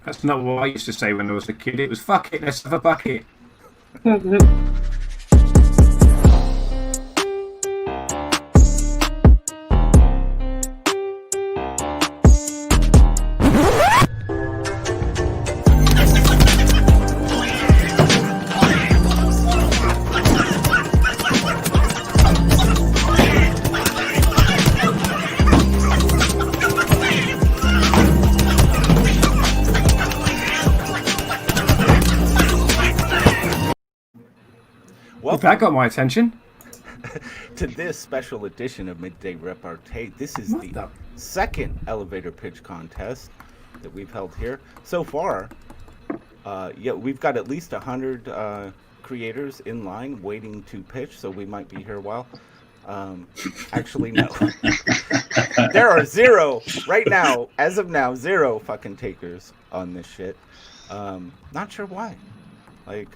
That's not what I used to say when I was a kid. It was, fuck it, let's have a bucket. Well, that got my attention. To this special edition of Midday Repartee. This is the second elevator pitch contest that we've held here. So far, we've got at least 100 creators in line waiting to pitch, so we might be here a while. Actually, no. There are zero, right now, as of now, zero fucking takers on this shit. Not sure why. Like...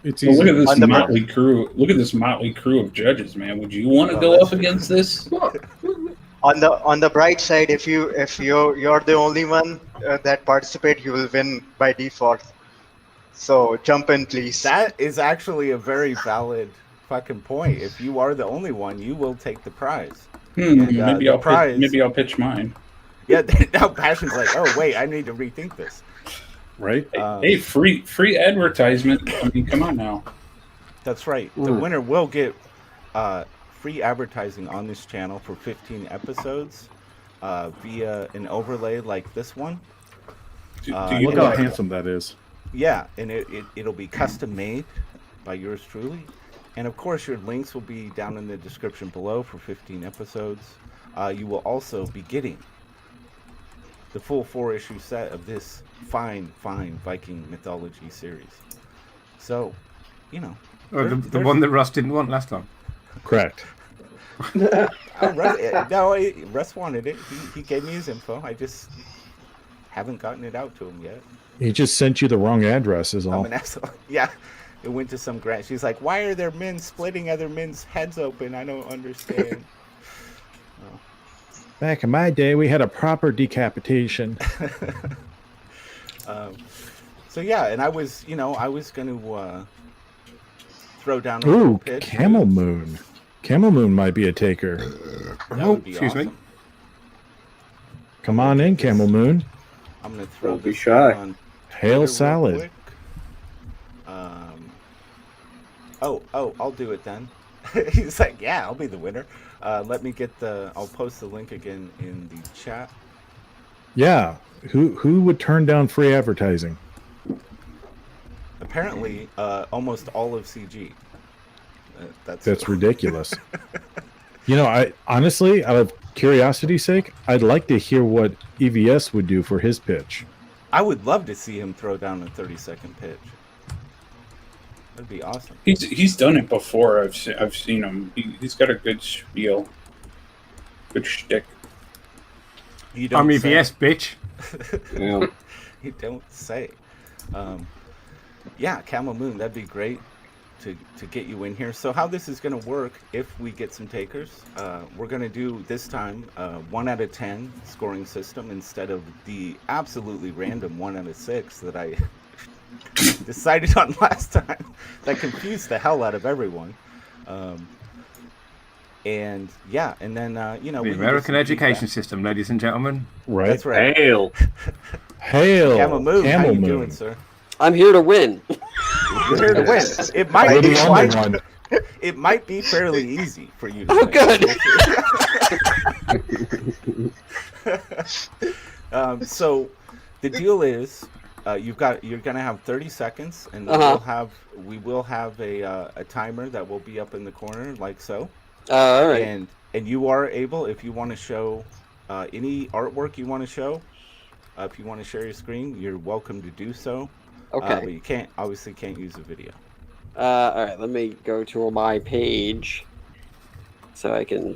It's easy. Look at this motley crew. Look at this motley crew of judges, man. Would you want to go up against this? On the bright side, if you're the only one that participate, you will win by default. So jump in, please. That is actually a very valid fucking point. If you are the only one, you will take the prize. And, maybe I'll pitch mine. Yeah. Now Passion's like, oh wait, I need to rethink this. Right? Hey, free advertisement. I mean, come on now. That's right. The winner will get free advertising on this channel for 15 episodes via an overlay like this one. Look how handsome that is. Yeah, and it'll be custom made by yours truly. And of course, your links will be down in the description below for 15 episodes. You will also be getting the full 4-issue set of this fine Viking mythology series. So, you know. The one that Russ didn't want last time. Correct. Russ wanted it. He gave me his info. I just haven't gotten it out to him yet. He just sent you the wrong address is all. I'm an asshole. Yeah. It went to some grant. She's like, why are there men splitting other men's heads open? I don't understand. Back in my day, we had a proper decapitation. So yeah, and I was going to throw down a Ooh, pitch. Camel Moon. Camel Moon might be a taker. Excuse me. Come on in, Camel Moon. I'm going to throw Don't be shy. on Hail salad. I'll do it then. He's like, yeah, I'll be the winner. Let me get I'll post the link again in the chat. Yeah. Who would turn down free advertising? Apparently, almost all of CG. That's ridiculous. I honestly, out of curiosity's sake, I'd like to hear what EVS would do for his pitch. I would love to see him throw down a 30-second pitch. That'd be awesome. He's done it before. I've seen him. He's got a good spiel, good shtick. I'm EVS, bitch. Yeah. You don't say. Yeah, Camel Moon. That'd be great to get you in here. So how this is going to work, if we get some takers, we're going to do this time 1 out of 10 scoring system instead of the absolutely random 1 out of 6 that I decided on last time. That confused the hell out of everyone. And yeah, and then the American education system, ladies and gentlemen. Right. That's right. Hail. Camel Moon. How you doing, sir? I'm here to win. You're here to win. It might be it might be fairly easy for you to win. Good. So the deal is you're gonna have 30 seconds, and we will have a timer that will be up in the corner like so. All right. And you are able, if you want to show any artwork you want to show, if you want to share your screen, you're welcome to do so. Okay. But you can't use a video. All right. Let me go to my page so I can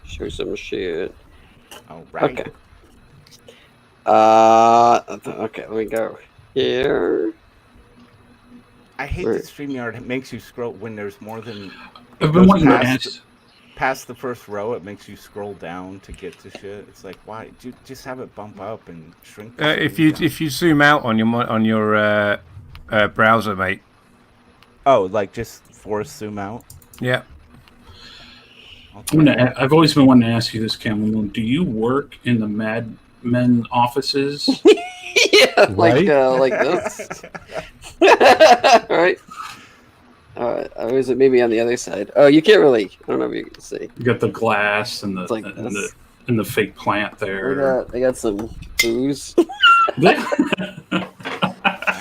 show some shit. All right. Okay. Okay. Let me go here. I hate that StreamYard makes you scroll when there's more than. I've been wanting to ask. past the first row, it makes you scroll down to get to shit. It's like, why? Just have it bump up and shrink. If you zoom out on your browser, mate. Oh, like just force zoom out. Yeah. I've always been wanting to ask you this, Camel Moon. Do you work in the Mad Men offices? Yeah, Right? like this. Right. Or is it maybe on the other side? Oh, you can't really. I don't know if you can see. You got the glass and the It's like this. and the fake plant there. I got some booze. Nice,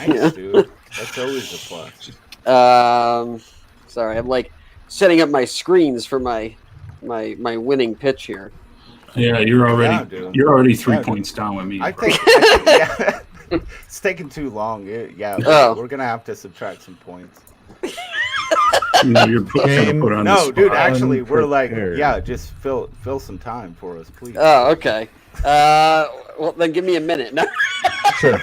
Yeah. dude. That's always a plus. Sorry, I'm like setting up my screens for my winning pitch here. Yeah, dude. you're already 3 points down with me. I think yeah. It's taking too long. We're gonna have to subtract some points. You're putting put on the No, spot. dude. Actually, we're like, Unprepared. just fill some time for us, please. Oh, okay. Well, then give me a minute. No. Sure.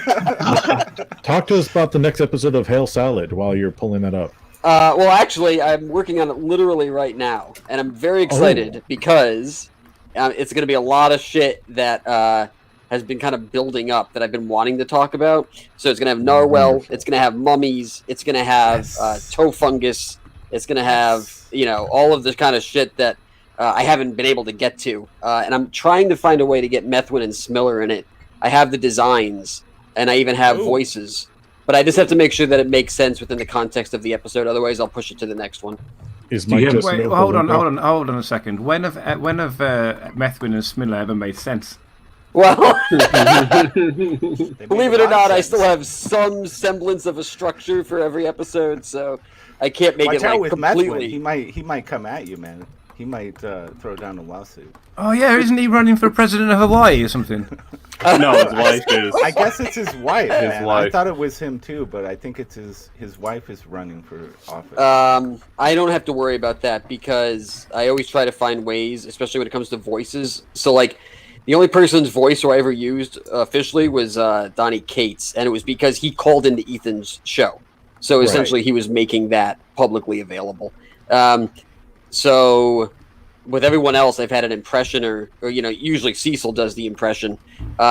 Talk to us about the next episode of Hail Salad while you're pulling that up. Well, actually, I'm working on it literally right now, and I'm very excited because it's going to be a lot of shit that has been kind of building up that I've been wanting to talk about. So it's going to have narwhal, Wonderful. it's going to have mummies, it's going to have toe fungus, it's going to have all of this kind of shit that I haven't been able to get to, and I'm trying to find a way to get Methwin and Smiller in it. I have the designs, and I even have voices. But I just have to make sure that it makes sense within the context of the episode. Otherwise, I'll push it to the next one. Is Mike just Wait, no hold on Olympia? a second. When have Methwin and Smiller ever made sense? Well, They believe made it a or lot not, of I sense. still have some semblance of a structure for every episode, so I can't make Watch it out like with completely. Methwin. He might come at you, man. He might throw down a lawsuit. Oh yeah, isn't he running for president of Hawaii or something? No, his wife is. I guess it's his wife. His man. I wife. thought it was him too, but I think it's his wife is running for office. I don't have to worry about that because I always try to find ways, especially when it comes to voices. So, like, the only person's voice who I ever used officially was Donnie Cates, and it was because he called into Ethan's show. So essentially, he was making that publicly available. So with everyone else, I've had an impression, or usually Cecil does the impression.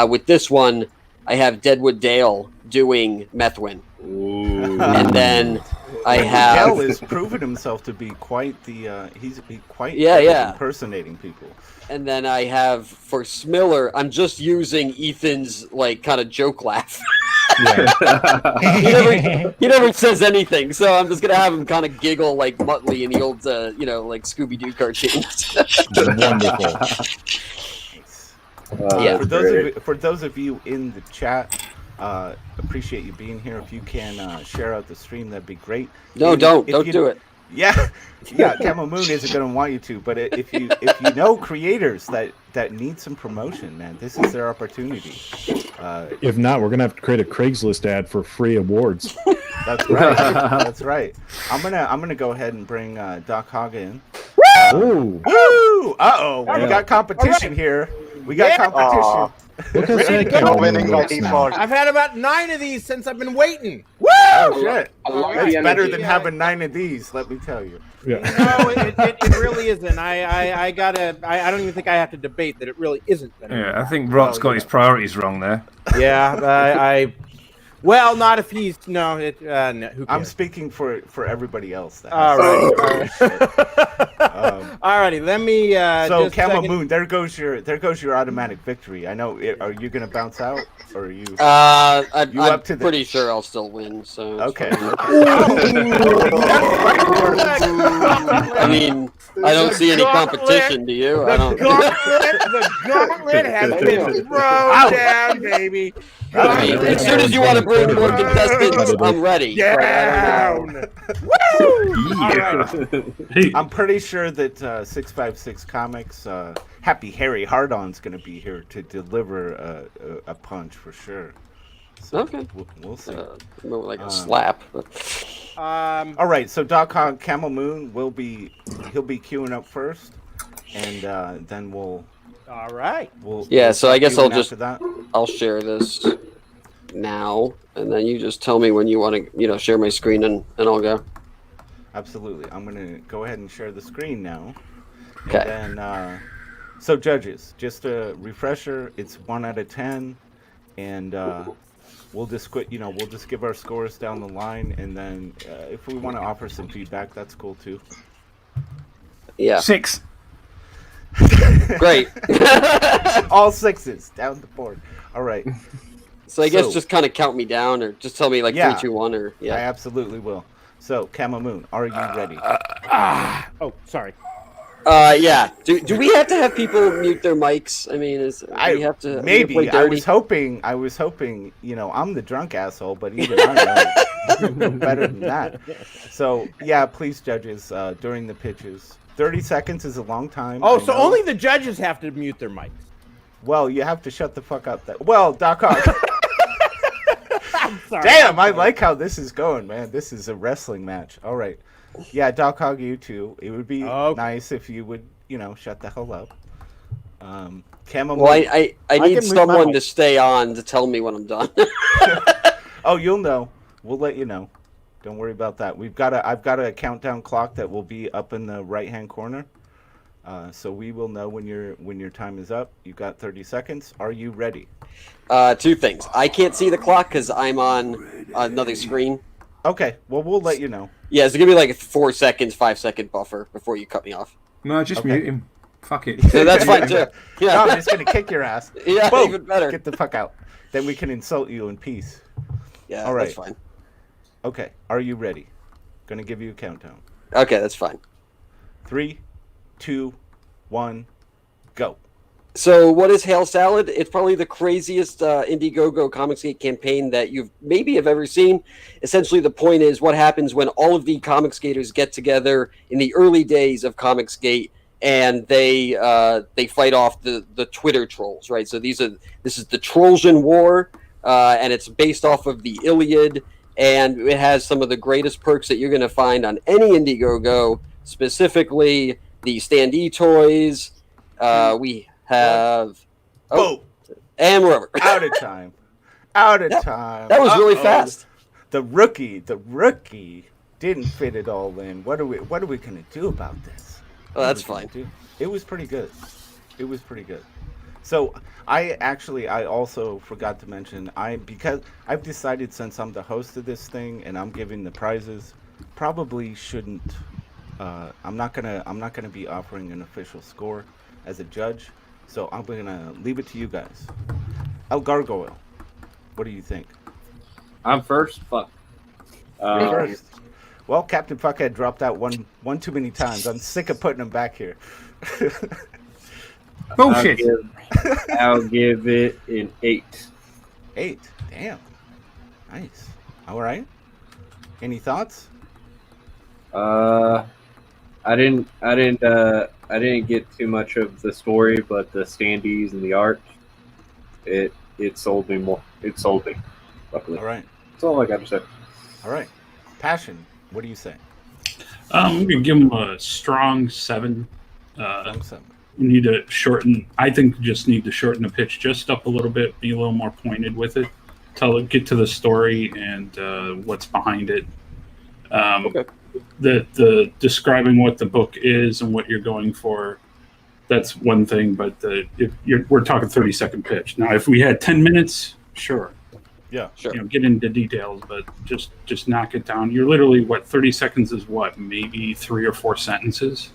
With this one, I have Deadwood Dale doing Methwin, and then I have Dale has proven himself to be quite the he's quite Yeah, good at yeah. impersonating people. And then I have for Smiller, I'm just using Ethan's like kind of joke laugh. he never says anything, so I'm just gonna have him kind of giggle like Muttley in the old, like Scooby Doo cartoons. Wonderful. Yeah. For those of you in the chat, appreciate you being here. If you can share out the stream, that'd be great. No, And don't if you- do it. Yeah, Camel Moon isn't going to want you to, but if you know creators that need some promotion, man, this is their opportunity. If not, we're gonna have to create a Craigslist ad for free awards. That's right. That's right. I'm gonna go ahead and bring Doc Hogg in. Ooh, Woo! We got competition here. We got competition. look how sad You're Cameron winning by looks now. default. I've had about 9 of these since I've been waiting. Oh shit! love That's the better energy. than having 9 of these. Let me tell you. Yeah. No, it really isn't. I don't even think I have to debate that it really isn't. Yeah, I think Rot's got his priorities wrong there. Yeah, well, not if he's no. No, who cares? I'm speaking for everybody else. That All has- right. Alrighty, let me. So just a Camel second. Moon, there goes your automatic victory. I know. Are you gonna bounce out, or are you? You I'm up to the- pretty sure I'll still win. So it's Okay. fine. I mean, I don't see any competition. Do you? I don't. The gauntlet has been thrown down, baby. I mean, as soon as you want to bring more contestants, I'm ready. but I don't know. Down. Hey, I'm pretty sure that 656 Comics, Happy Harry Hardon's gonna be here to deliver a punch for sure. So Okay. we'll see. More like a slap. But... All right, so Doc Hogg, Camel Moon he'll be queuing up first, and then we'll All right. Yeah, so I guess queue I'll in just- after that. I'll share this now, and then you just tell me when you want to, share my screen, and I'll go. Absolutely. I'm gonna go ahead and share the screen now. Okay. And then, so judges, just a refresher. It's 1 out of 10, and we'll just we'll just give our scores down the line, and then if we want to offer some feedback, that's cool too. Yeah. 6. Great. All 6s down the board. All right. So I guess just kind of count me down, or just tell me like 3, 2, 1, or I absolutely will. So, Camo Moon, are you ready? Oh, sorry. Yeah. Do we have to have people mute their mics? I mean, we have to maybe. play dirty? I was hoping. I'm the drunk asshole, but even I know better than that. So, yeah, please, judges, during the pitches, 30 seconds is a long time. Oh, so only the judges have to mute their mics. Well, you have to shut the fuck up. Well, Doc Ock. Sorry, Damn, I like how this is going, man. This is a wrestling match. All right. Yeah, Doc Hog, you too. It would be nice if you would, shut the hell up. Camo. Well, I need someone to stay on to tell me when I'm done. Oh, you'll know. We'll let you know. Don't worry about that. I've got a countdown clock that will be up in the right-hand corner. So we will know when your time is up. You've got 30 seconds. Are you ready? 2 things. I can't see the clock because I'm on another screen. Okay. Well, we'll let you know. Yeah, it's gonna be like a 4 seconds, 5-second buffer before you cut me off. No, just mute him. Fuck it. So that's fine too. Yeah. No, I'm just gonna kick your ass. Yeah, Boom. even better. Get the fuck out. Then we can insult you in peace. Yeah, all right. That's fine. Okay. Are you ready? Gonna give you a countdown. Okay, that's fine. 3, 2, 1, go. So what is Hail Salad? It's probably the craziest Indiegogo ComicsGate campaign that you've maybe have ever seen. Essentially, the point is what happens when all of the ComicsGaters get together in the early days of ComicsGate, and they fight off the Twitter trolls, right? So this is the Trojan War, and it's based off of the Iliad, and it has some of the greatest perks that you're going to find on any Indiegogo, specifically the standee toys. We have and we're over. Out of time. Out of time. That was really fast. The rookie didn't fit it all in. What are we gonna do about this? Oh, that's fine. It was pretty good. So I also forgot to mention because I've decided, since I'm the host of this thing and I'm giving the prizes, probably shouldn't. I'm not gonna be offering an official score as a judge. So I'm gonna leave it to you guys. El Gargoyle, what do you think? I'm first. Fuck. First. Well, Captain Fuckhead dropped out one too many times. I'm sick of putting him back here. Bullshit. I'll give it an 8. 8. Damn. Nice. All right. Any thoughts? I didn't get too much of the story, but the standees and the art, it sold me more. It sold me. Luckily. All right. That's all I got to say. All right. Passion, what do you say? I'm gonna give him a strong 7. Strong 7. We need to shorten. I think just need to shorten the pitch just up a little bit, be a little more pointed with it, get to the story and what's behind it. Okay. The describing what the book is and what you're going for, that's one thing. But we're talking 30-second pitch. Now, if we had 10 minutes, sure. Yeah, sure. Get into details, but just knock it down. You're literally 30 seconds is maybe 3 or 4 sentences.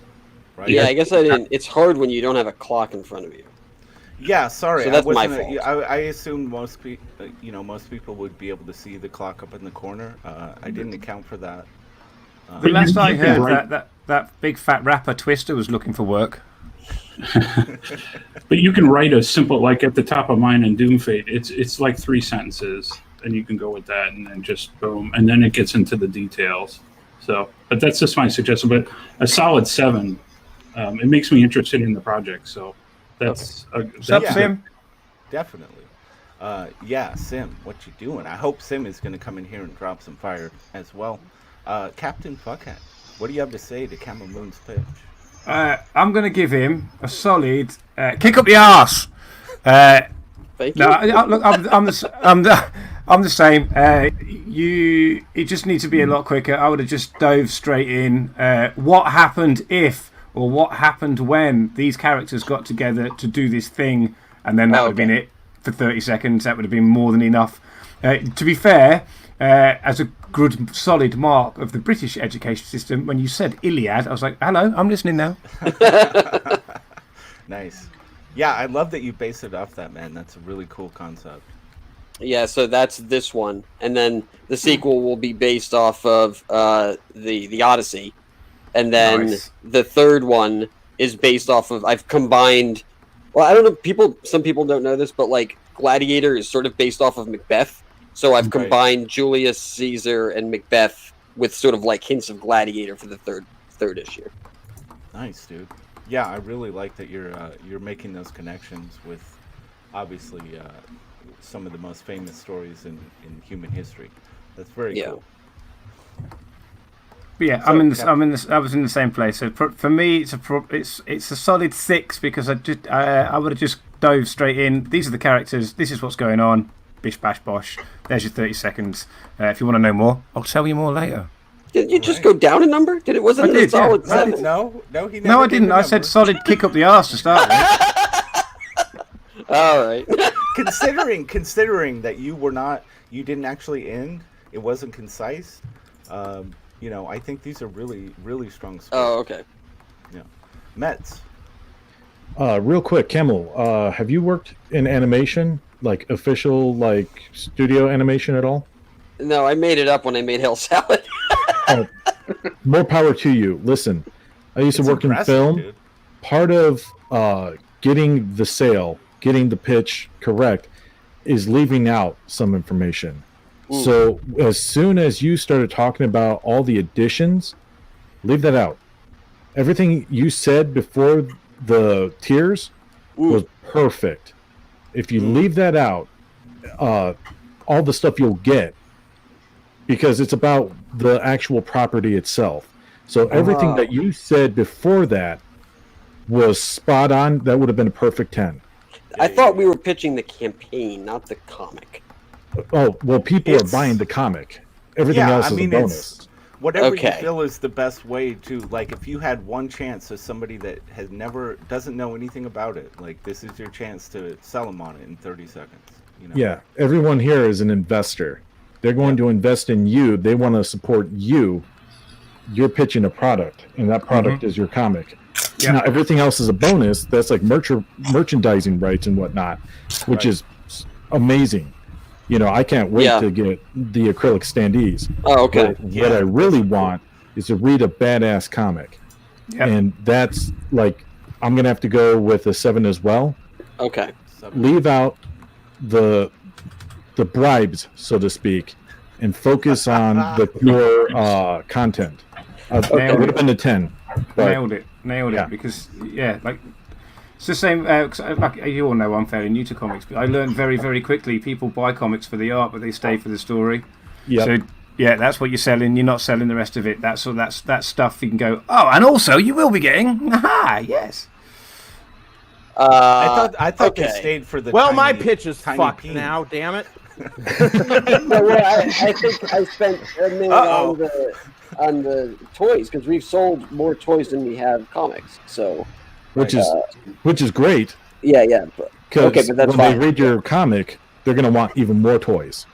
Right. Yeah, I guess I didn't. It's hard when you don't have a clock in front of you. Yeah, sorry. So that's my fault. I assumed most people would be able to see the clock up in the corner. I didn't account for that. The last I heard, that big fat rapper Twister was looking for work. But you can write a simple, like at the top of mine in Doomfate, it's like 3 sentences, and you can go with that, and then just boom, and then it gets into the details. So, but that's just my suggestion. But a solid 7, it makes me interested in the project. So that's Sim. Definitely. Yeah, Sim, what you doing? I hope Sim is going to come in here and drop some fire as well. Captain Fuckhead, what do you have to say to Camel Moon's pitch? I'm going to give him a solid kick up the arse. Thank you. No, look, I'm the same. You just need to be a lot quicker. I would have just dove straight in. What happened if or what happened when these characters got together to do this thing, and then that would have been it for 30 seconds. That would have been more than enough. To be fair, as a good solid mark of the British education system, when you said Iliad, I was like, hello, I'm listening now. Nice. Yeah, I love that you base it off that, man. That's a really cool concept. Yeah, so that's this one, and then the sequel will be based off of the Odyssey, and then the third one is based off of, I've combined. Well, I don't know. Some people don't know this, but like Gladiator is sort of based off of Macbeth. So I've combined Julius Caesar and Macbeth with sort of like hints of Gladiator for the third issue. Nice, dude. Yeah, I really like that you're making those connections with, obviously, some of the most famous stories in human history. That's very cool. But yeah, So, I was in the same place. So for me, it's a solid 6 because I would have just dove straight in. These are the characters. This is what's going on. Bish bash bosh. There's your 30 seconds. If you want to know more, I'll tell you more later. Did you just go down a number? Wasn't it a solid 7? No, he never No, I gave didn't. a I said number. solid kick up the arse to start with. All right. Considering that you didn't actually end. It wasn't concise. I think these are really, really strong stories. Oh, okay. Yeah. Mets. Real quick, Camel, have you worked in animation, like official, like studio animation at all? No, I made it up when I made Hell Salad. More power to you. Listen, I used to work in film. Dude. Part of getting the sale, getting the pitch correct, is leaving out some information. Ooh. So as soon as you started talking about all the additions, leave that out. Everything you said before the tiers was perfect. If you leave that out, all the stuff you'll get, because it's about the actual property itself. So everything that you said before that was spot on. That would have been a perfect 10. I thought we were pitching the campaign, not the comic. Oh, well, people are buying the comic. Everything else is a bonus. It's whatever you Okay. feel is the best way to, like, if you had one chance as somebody that doesn't know anything about it, like, this is your chance to sell them on it in 30 seconds. Yeah, everyone here is an investor. They're going to invest in you. They want to support you. You're pitching a product, and that product is your comic. Yeah. Now, everything else is a bonus. That's like merchandising rights and whatnot, which is amazing. I can't wait to get the acrylic standees. Oh, okay. What I really want is to read a badass comic. Yep. And that's like, I'm going to have to go with a 7 as well. Okay. Leave out the bribes, so to speak, and focus on the pure content. It would have been a 10. But Nailed it. Because it's the same. Like you all know, I'm fairly new to comics, but I learned very, very quickly. People buy comics for the art, but they stay for the story. Yep. So yeah, that's what you're selling. You're not selling the rest of it. That's stuff you can go. Oh, and also you will be getting. Aha, yes. I thought they okay. stayed for the. Well, tiny, my pitch is tiny fucked penis. now. Damn it. I think I spent a minute on the toys because we've sold more toys than we have comics. So, which is great. Yeah. But that's when fine. they read your comic, they're going to want even more toys.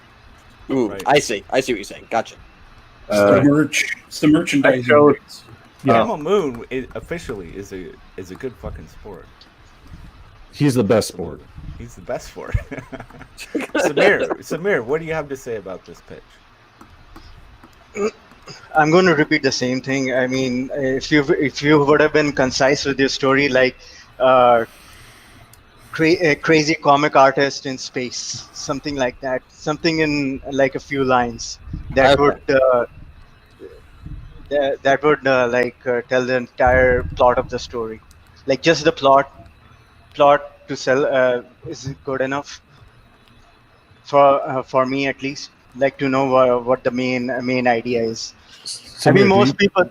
Ooh, Right. I see what you're saying. Gotcha. It's the merchandising. rates. Camel Moon officially is a good fucking sport. He's the best sport. He's the best sport. Samir, what do you have to say about this pitch? I'm going to repeat the same thing. I mean, if you would have been concise with your story, like a crazy comic artist in space, something like that, something in like a few lines that would tell the entire plot of the story. Like just the plot to sell is good enough for me at least. Like to know what the main idea is. Samir, I mean, most people.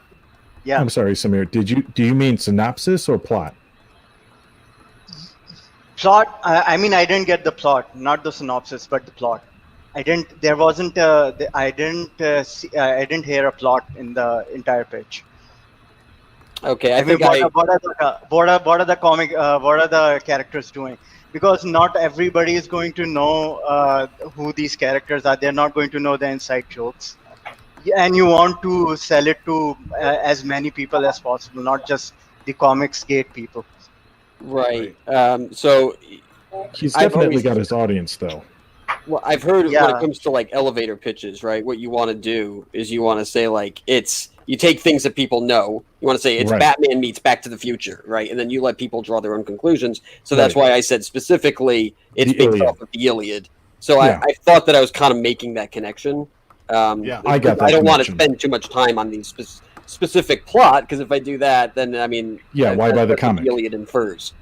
Yeah. I'm sorry, Samir. Do you mean synopsis or plot? Plot. I mean, I didn't get the plot, not the synopsis, but the plot. I didn't. There wasn't. I didn't hear a plot in the entire pitch. Okay, I I mean, think I. what are the characters doing? Because not everybody is going to know who these characters are. They're not going to know the inside jokes. And you want to sell it to as many people as possible, not just the ComicsGate people. Right. So He's I've definitely always- got his audience, though. Well, I've heard when Yeah. it comes to like elevator pitches, right? What you want to do is you want to say like you take things that people know. You want to say it's Right. Batman meets Back to the Future, right? And then you let people draw their own conclusions. So that's why I said specifically it's The based Iliad. off of the Iliad. So Yeah. I thought that I was kind of making that connection. Yeah. I got that I don't want to connection. spend too much time on these specific plot because if I do that, then I mean, Yeah, why that's buy the what comic? Iliad infers.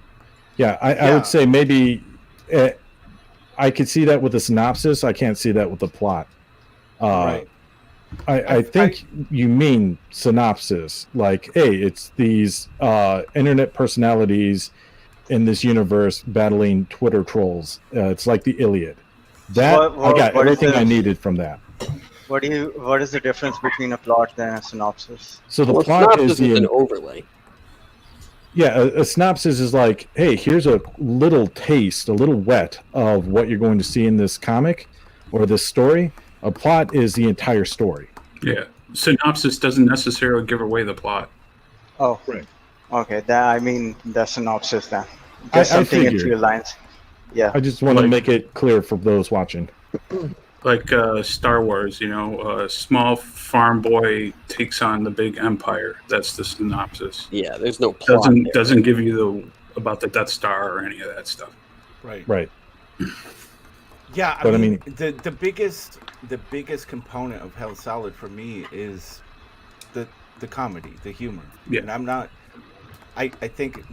Yeah, I Yeah. would say maybe I could see that with the synopsis. I can't see that with the plot. Right. I think you mean synopsis, like, hey, it's these internet personalities in this universe battling Twitter trolls. It's like the Iliad. That I got what is everything I the- needed from that. What is the difference between a plot and a synopsis? So the Well, plot synopsis is is an the overlay. yeah. A synopsis is like, hey, here's a little taste, a little wet of what you're going to see in this comic or this story. A plot is the entire story. Yeah. Synopsis doesn't necessarily give away the plot. Oh, Right. Okay, I mean the synopsis then. I Just something in figured. few lines. Yeah. I just want to Like- make it clear for those watching. Like Star Wars, a small farm boy takes on the big empire. That's the synopsis. Yeah, there's no plot. there. Doesn't give you about the Death Star or any of that stuff. Right. Right. Yeah, But I I mean, the biggest component of Hell Solid for me is the comedy, the humor. Yeah. And I'm not. I think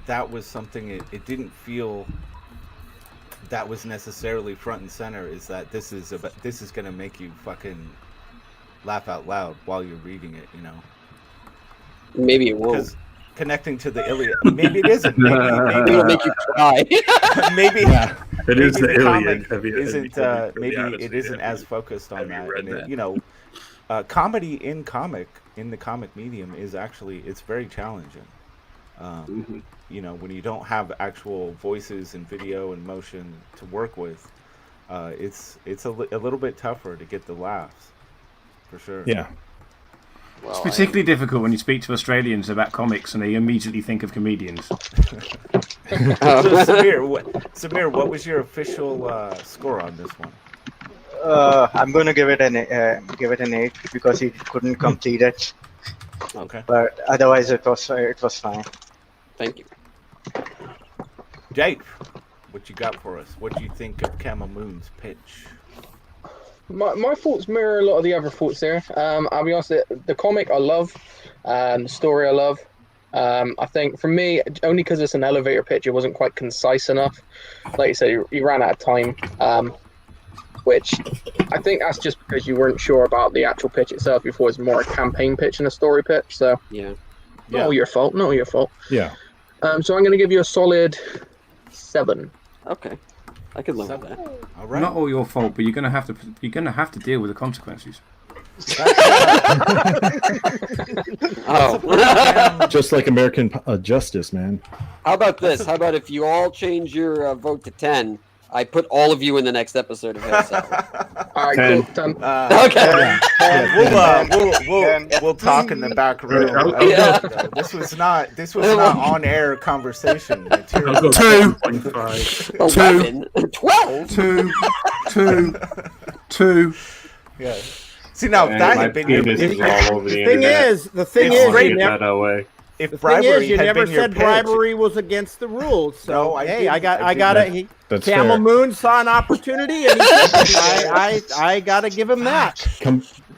that was something it didn't feel that was necessarily front and center. Is that this is going to make you fucking laugh out loud while you're reading it, Maybe it won't. Because connecting to the Iliad, maybe it isn't. Maybe It'll make you cry. maybe It is maybe the comic Iliad. Have you maybe honestly, it isn't have as you- focused on have you that. read And that? comedy in the comic medium is actually it's very challenging. When you don't have actual voices and video and motion to work with, it's a little bit tougher to get the laughs, for sure. Yeah. Well, It's particularly difficult when you speak to Australians about comics and they immediately think of comedians. So, Samir, what was your official score on this one? I'm going to give it an 8 because he couldn't complete it. Okay. But otherwise, it was fine. Thank you. Jake, what you got for us? What do you think of Camel Moon's pitch? My thoughts mirror a lot of the other thoughts there. I'll be honest, the comic I love, the story I love. I think for me, only because it's an elevator pitch, it wasn't quite concise enough. Like you said, you ran out of time, which I think that's just because you weren't sure about the actual pitch itself. You thought it was more a campaign pitch and a story pitch. So Yeah. not all your fault. Not all your fault. Yeah. So I'm going to give you a solid 7. Okay. I could live with that. All right. Not all your fault, but you're gonna have to deal with the consequences. Oh. Just like American justice, man. How about this? How about if you all change your vote to 10, I put all of you in the next episode of Hell Salad. All right, 10. cool. 10. Okay. We'll talk in the back room. Yeah. This was not on air conversation material. I'll go 2. 11? 12? 2. Yeah. See now that had been your penis is all over the The thing internet. is, the thing It's is, great you Get never, that away. if the thing bribery is, you had never been your said pitch, bribery was against the rules. So No, I hey, didn't. I got I it. didn't. That's Camel fair. Moon saw an opportunity, and I got to give him that.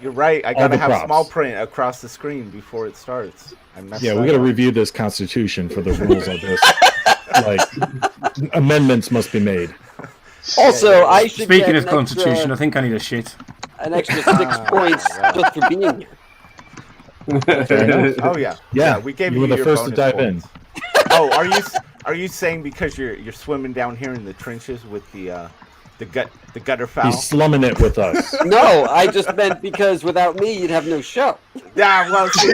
You're right. I All gotta the have props. small print across the screen before it starts. I messed Yeah, that we got to up. review this constitution for the rules of this. Like, amendments must be made. Also, I should Speaking get of Constitution, I think I need a shit. an extra 6 points just for being here. Fair enough. Oh yeah. Yeah, we gave you you were the your first to bonus dive in. points. Oh, are you saying because you're swimming down here in the trenches with the the gutter foul. He's slumming it with us. No, I just meant because without me, you'd have no show. Yeah, well, see,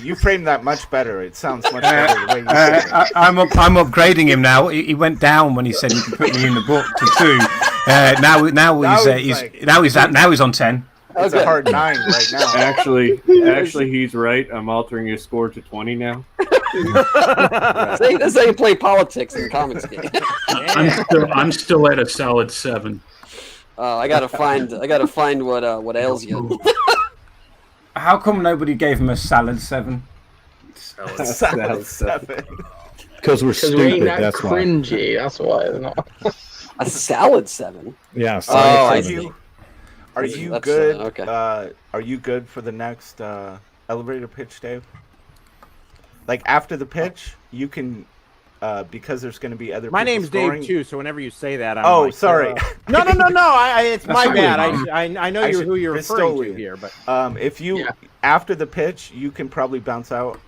you framed that much better. It sounds much better the way you said it. I'm upgrading him now. He went down when he said he could put me in the book to 2. Now he's on 10. It's a hard 9 right now. Actually, he's right. I'm altering his score to 20 now. See, this ain't play politics in comics game. I'm still at a solid 7. I gotta find what ails you. How come nobody gave him a salad 7? Salad 7. Because we're We stupid. ain't that That's why. cringy. That's why. Isn't it? A salad 7. Yeah. Oh, salad I seven. see. Are you That's, good? okay. Are you good for the next elevator pitch, Dave? Like after the pitch, you can because there's going to be other. My people name's scoring. Dave too, so whenever you say that, I'm Oh, like, sorry. No. It's my That's bad. fine. I know who you're referring to Bristolian. here, but If you after the pitch, you can probably bounce out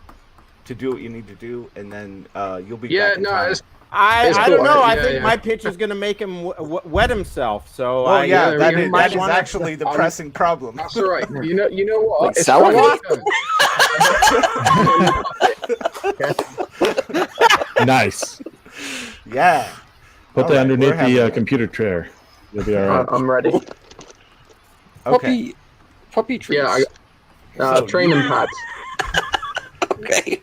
to do what you need to do, and then you'll be back in time. It's I cool. don't know. I Yeah, think yeah. my pitch is going to make him wet himself. So Oh yeah, yeah, that you is, might that is wanna- actually the pressing problem. That's all right. You know what? Like It's salad? fine. Nice. Yeah. Put All that right, underneath we're having the it. computer chair. You'll be all right. I'm ready. Okay. Puppy treats. Yeah, training pads. Okay.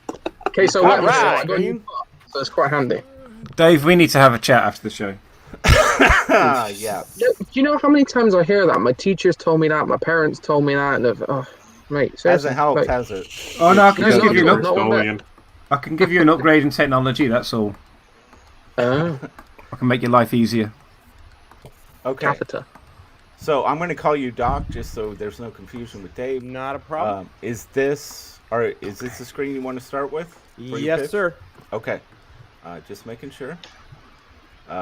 Okay, so All what? right, I got you, Green. so it's quite handy. Dave, we need to have a chat after the show. Yeah. Do you know how many times I hear that? My teachers told me that. My parents told me that. And mate, seriously, Hasn't helped, like, has it? Oh no, I can No, just no, give you no, an no. Bristolian. I can give you an upgrade in technology. That's all. Oh, I can make your life easier. Okay. catheter. So I'm going to call you Doc, just so there's no confusion with Dave. not a problem. Is this the screen you want to start with? for your Yes, pitch? sir. Okay. Just making sure.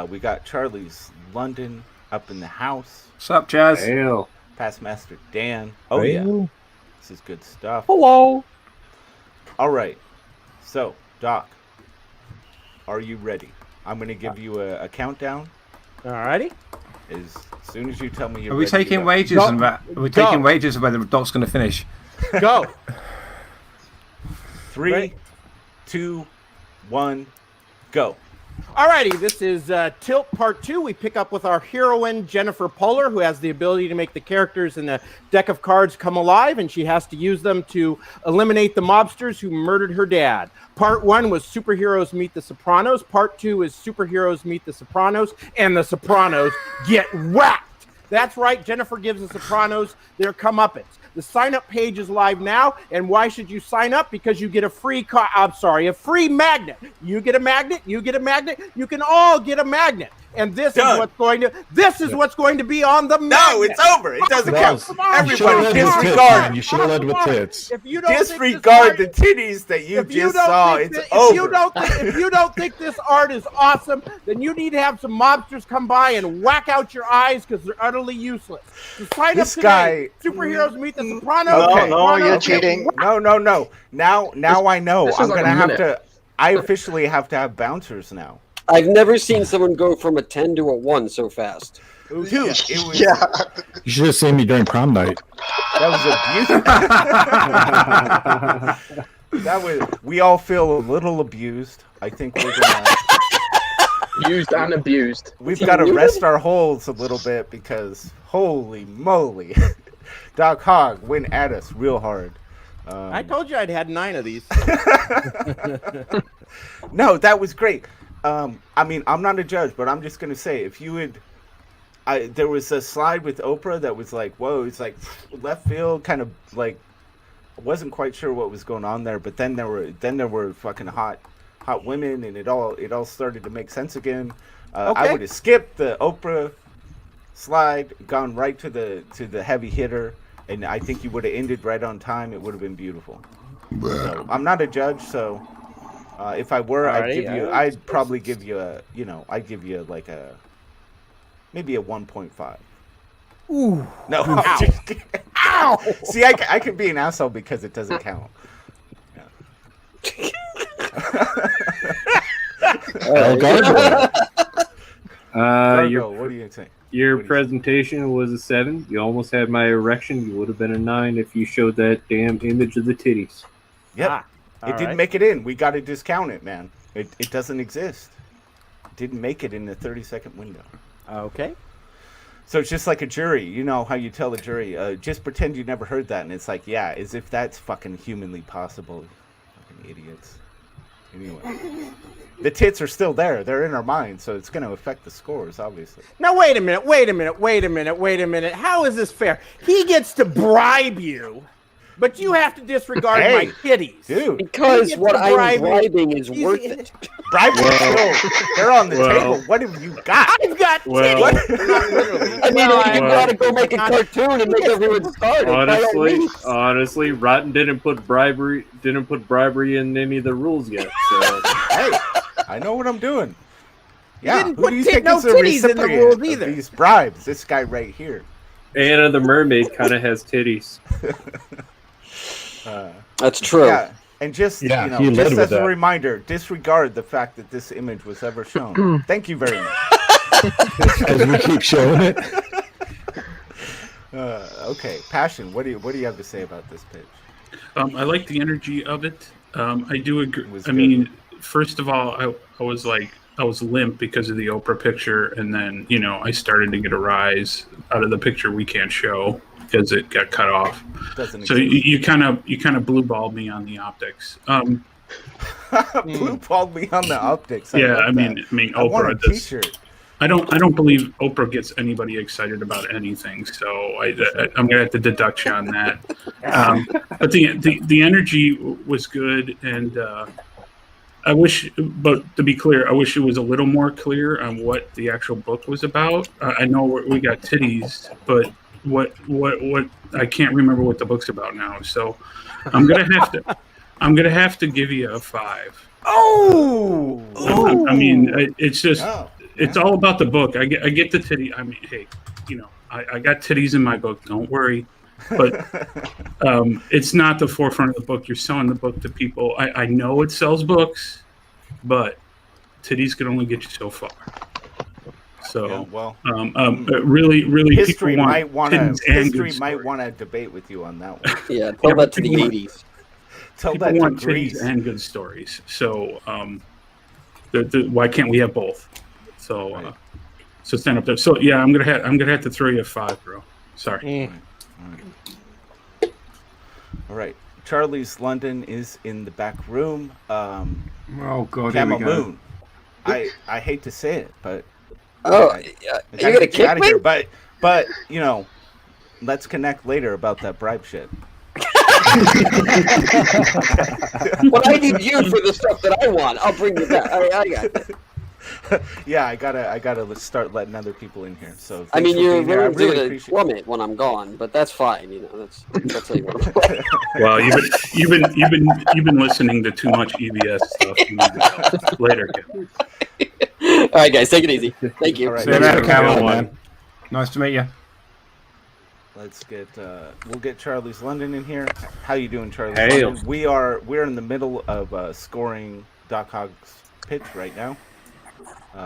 We got Charlie's London up in the house. What's up, Jazz? Hail. Past Master Dan. Oh yeah, this is good stuff. Hello. All right. So Doc, are you ready? I'm going to give you a countdown. Alrighty. As soon as you tell me you're Are we ready to taking go. wages? Go. Are we Go. taking wages of whether the Doc's going to finish? Go. 3, Ready? 2, 1, go. Alrighty, this is Tilt Part 2. We pick up with our heroine, Jennifer Poehler, who has the ability to make the characters in the deck of cards come alive, and she has to use them to eliminate the mobsters who murdered her dad. Part 1 was Superheroes Meet the Sopranos. Part 2 is Superheroes Meet the Sopranos, and the Sopranos get whacked. That's right, Jennifer gives the Sopranos their comeuppance. The sign-up page is live now, and why should you sign up? Because you get a free a free magnet. You get a magnet, you get a magnet, you can all get a magnet. And this Done. is what's going to be on the magnet. No, it's over. It doesn't count. You should have Everybody led with tits, disregard. man. You should have led with tits. If you don't think Disregard the this art- titties that you if you just don't saw. think It's that- over. If you don't think this art is awesome, then you need to have some mobsters come by and whack out your eyes because they're utterly useless. So sign This up today. guy- Superheroes Meet the Sopranos. Okay. No, you're Okay. cheating. No. Now I know. this I'm was like gonna a have minute. to. I officially have to have bouncers now. I've never seen someone go from a 10 to a 1 so fast. Dude, it was Yeah. You should have seen me during prom night. that was abuse. That was. We all feel a little abused. I think we're gonna. Used and abused. We've got to rest our holds a little bit because holy moly, Doc Hogg went at us real hard. I told you I'd had 9 of these. No, that was great. I mean, I'm not a judge, but I'm just gonna say, if you would, there was a slide with Oprah that was like, whoa, it's like left field, kind of like, I wasn't quite sure what was going on there, but then there were fucking hot women, and it all started to make sense again. I Okay. would have skipped the Oprah slide, gone right to the heavy hitter, and I think you would have ended right on time. It would have been beautiful. So, I'm not a judge, so. If I were, Alrighty, I'd probably give you I'd give you like maybe a 1.5. Ooh. No, I'm just kidding. Ow! See, I could be an asshole because it doesn't count. El Gargoyle. Virgo, what do you think? Your presentation was a 7. You almost had my erection. You would have been a 9 if you showed that damn image of the titties. Yep. It didn't make it in. We got to discount it, man. It doesn't exist. It didn't make it in the 30-second window. Okay. So it's just like a jury. You know how you tell a jury, just pretend you never heard that. And it's like, yeah, as if that's fucking humanly possible. Fucking idiots. Anyway. The tits are still there. They're in our minds, so it's going to affect the scores, obviously. Now, wait a minute. How is this fair? He gets to bribe you, but you have to disregard my titties. Dude. Because what I'm bribing is worth it. Bribes are still, they're on the table. What have you got? I've got titties. I mean, you gotta go make a cartoon and make everyone start. Honestly, Rotten didn't put bribery in any of the rules yet. So hey, I know what I'm doing. Yeah, didn't who put do you think no is the titties in the recipient rules of either. these bribes? This guy right here. Anna the Mermaid kind of has titties. That's true. Yeah, and just Yeah, you know, he led just with as a that. reminder, disregard the fact that this image was ever shown. Thank you very much. As we keep showing it. Okay, Passion. What do you have to say about this pitch? I like the energy of it. I do agree. It was I good. mean, first of all, I was limp because of the Oprah picture, and then I started to get a rise out of the picture we can't show because it got cut off. Doesn't So exist. you kind of blue balled me on the optics. Blue balled me on the optics. Yeah, love I mean that. I want a Oprah. T-shirt. I don't believe Oprah gets anybody excited about anything. So I'm gonna have to deduct you on that. But the energy was good, and I wish, but to be clear, I wish it was a little more clear on what the actual book was about. I know we got titties, but what I can't remember what the book's about now. So I'm gonna have to give you a 5. Oh! I mean, it's just. Oh, It's all about the book. I get the titty. I mean, hey, I got titties in my book. Don't worry, but it's not the forefront of the book. You're selling the book to people. I know it sells books, but titties can only get you so far. So, yeah, well, really, history people might want to titties and history good might stories. want to debate with you on that one. Yeah, tell that to the people- 80s. Tell People that to want titties Greece. and good stories. So, why can't we have both? So, Right. so stand up there. So yeah, I'm gonna have to throw you a 5, bro. Sorry. All right. Charlie's London is in the back room. Oh God, here we Camel go. Moon. I hate to say it, but Oh, I you're gotta gonna get you out kick of here. me? But let's connect later about that bribe shit. Well, I need you for the stuff that I want. I'll bring you back. I got it. Yeah, I gotta start letting other people in here. So I thanks mean, for you're being here. I really really gonna appreciate plummet when I'm gone, but that's fine. That's how you want to play. Well, you've been listening to too much EBS stuff. You need to go. Later, Kevin. All right, guys, take it easy. Thank you. All right. See you later, Camel, one. man. Nice to meet you. Let's get we'll get Charlie's London in here. How you doing, Charlie's Hey. London? We're in the middle of scoring Doc Hogg's pitch right now.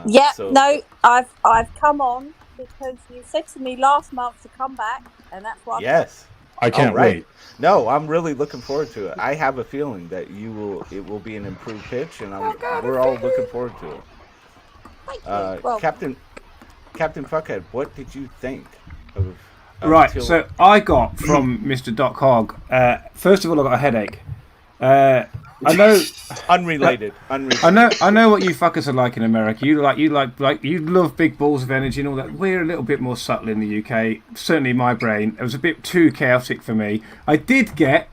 Yeah, so- no, I've come on because you said to me last month to come back, and that's why. Yes. I can't All right. wait. No, I'm really looking forward to it. I have a feeling that it will be an improved pitch, and we're all looking forward to it. Thank you. Well, Captain Fuckhead, what did you think of? Right, Till- so I got from Mr. Doc Hogg. First of all, I got a headache. I know, unrelated. I know what you fuckers are like in America. You love big balls of energy and all that. We're a little bit more subtle in the UK. Certainly, my brain. It was a bit too chaotic for me. I did get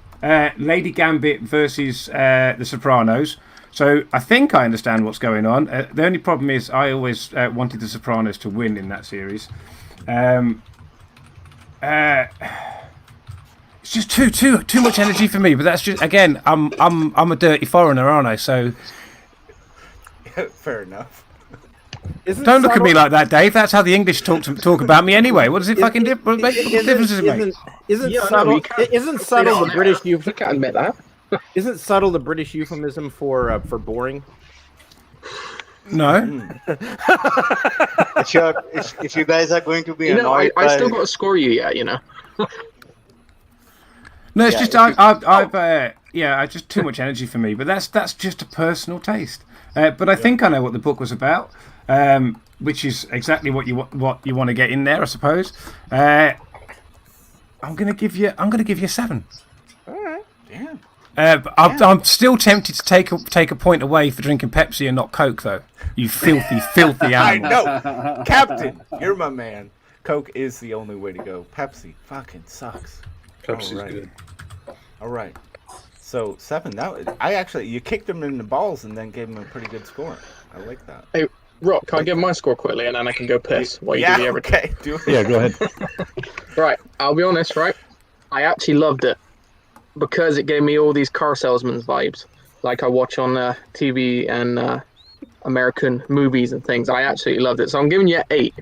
Lady Gambit versus The Sopranos. So I think I understand what's going on. The only problem is I always wanted The Sopranos to win in that series. It's just too much energy for me. But that's just, again, I'm a dirty foreigner, aren't I? So Fair enough. don't look at me like that, Dave. That's how the English talk about me anyway. What does it fucking what difference does it make? Isn't Yeah, I know, subtle? you can't- Isn't subtle the British You can't admit that. Isn't subtle the British euphemism for boring? No. If you guys are going to be You know, annoyed I by- still got to score you yet, you know. No, it's Yeah, just I just too much energy for me. But that's just a personal taste. But I think I know what the book was about, which is exactly what you want to get in there, I suppose. I'm gonna give you a 7. All right. Damn. But I'm still tempted to take a point away for drinking Pepsi and not Coke, though. You filthy I animal. know, Captain. You're my man. Coke is the only way to go. Pepsi fucking sucks. Pepsi's All right. good. All right. So 7. You kicked him in the balls and then gave him a pretty good score. I like that. Hey, Rock, can I give my score quickly and then I can go piss while you do the everything? Okay. Do it. Yeah, go ahead. Right, I'll be honest, right? I actually loved it because it gave me all these car salesman's vibes, like I watch on TV and American movies and things. I absolutely loved it, so I'm giving you an 8.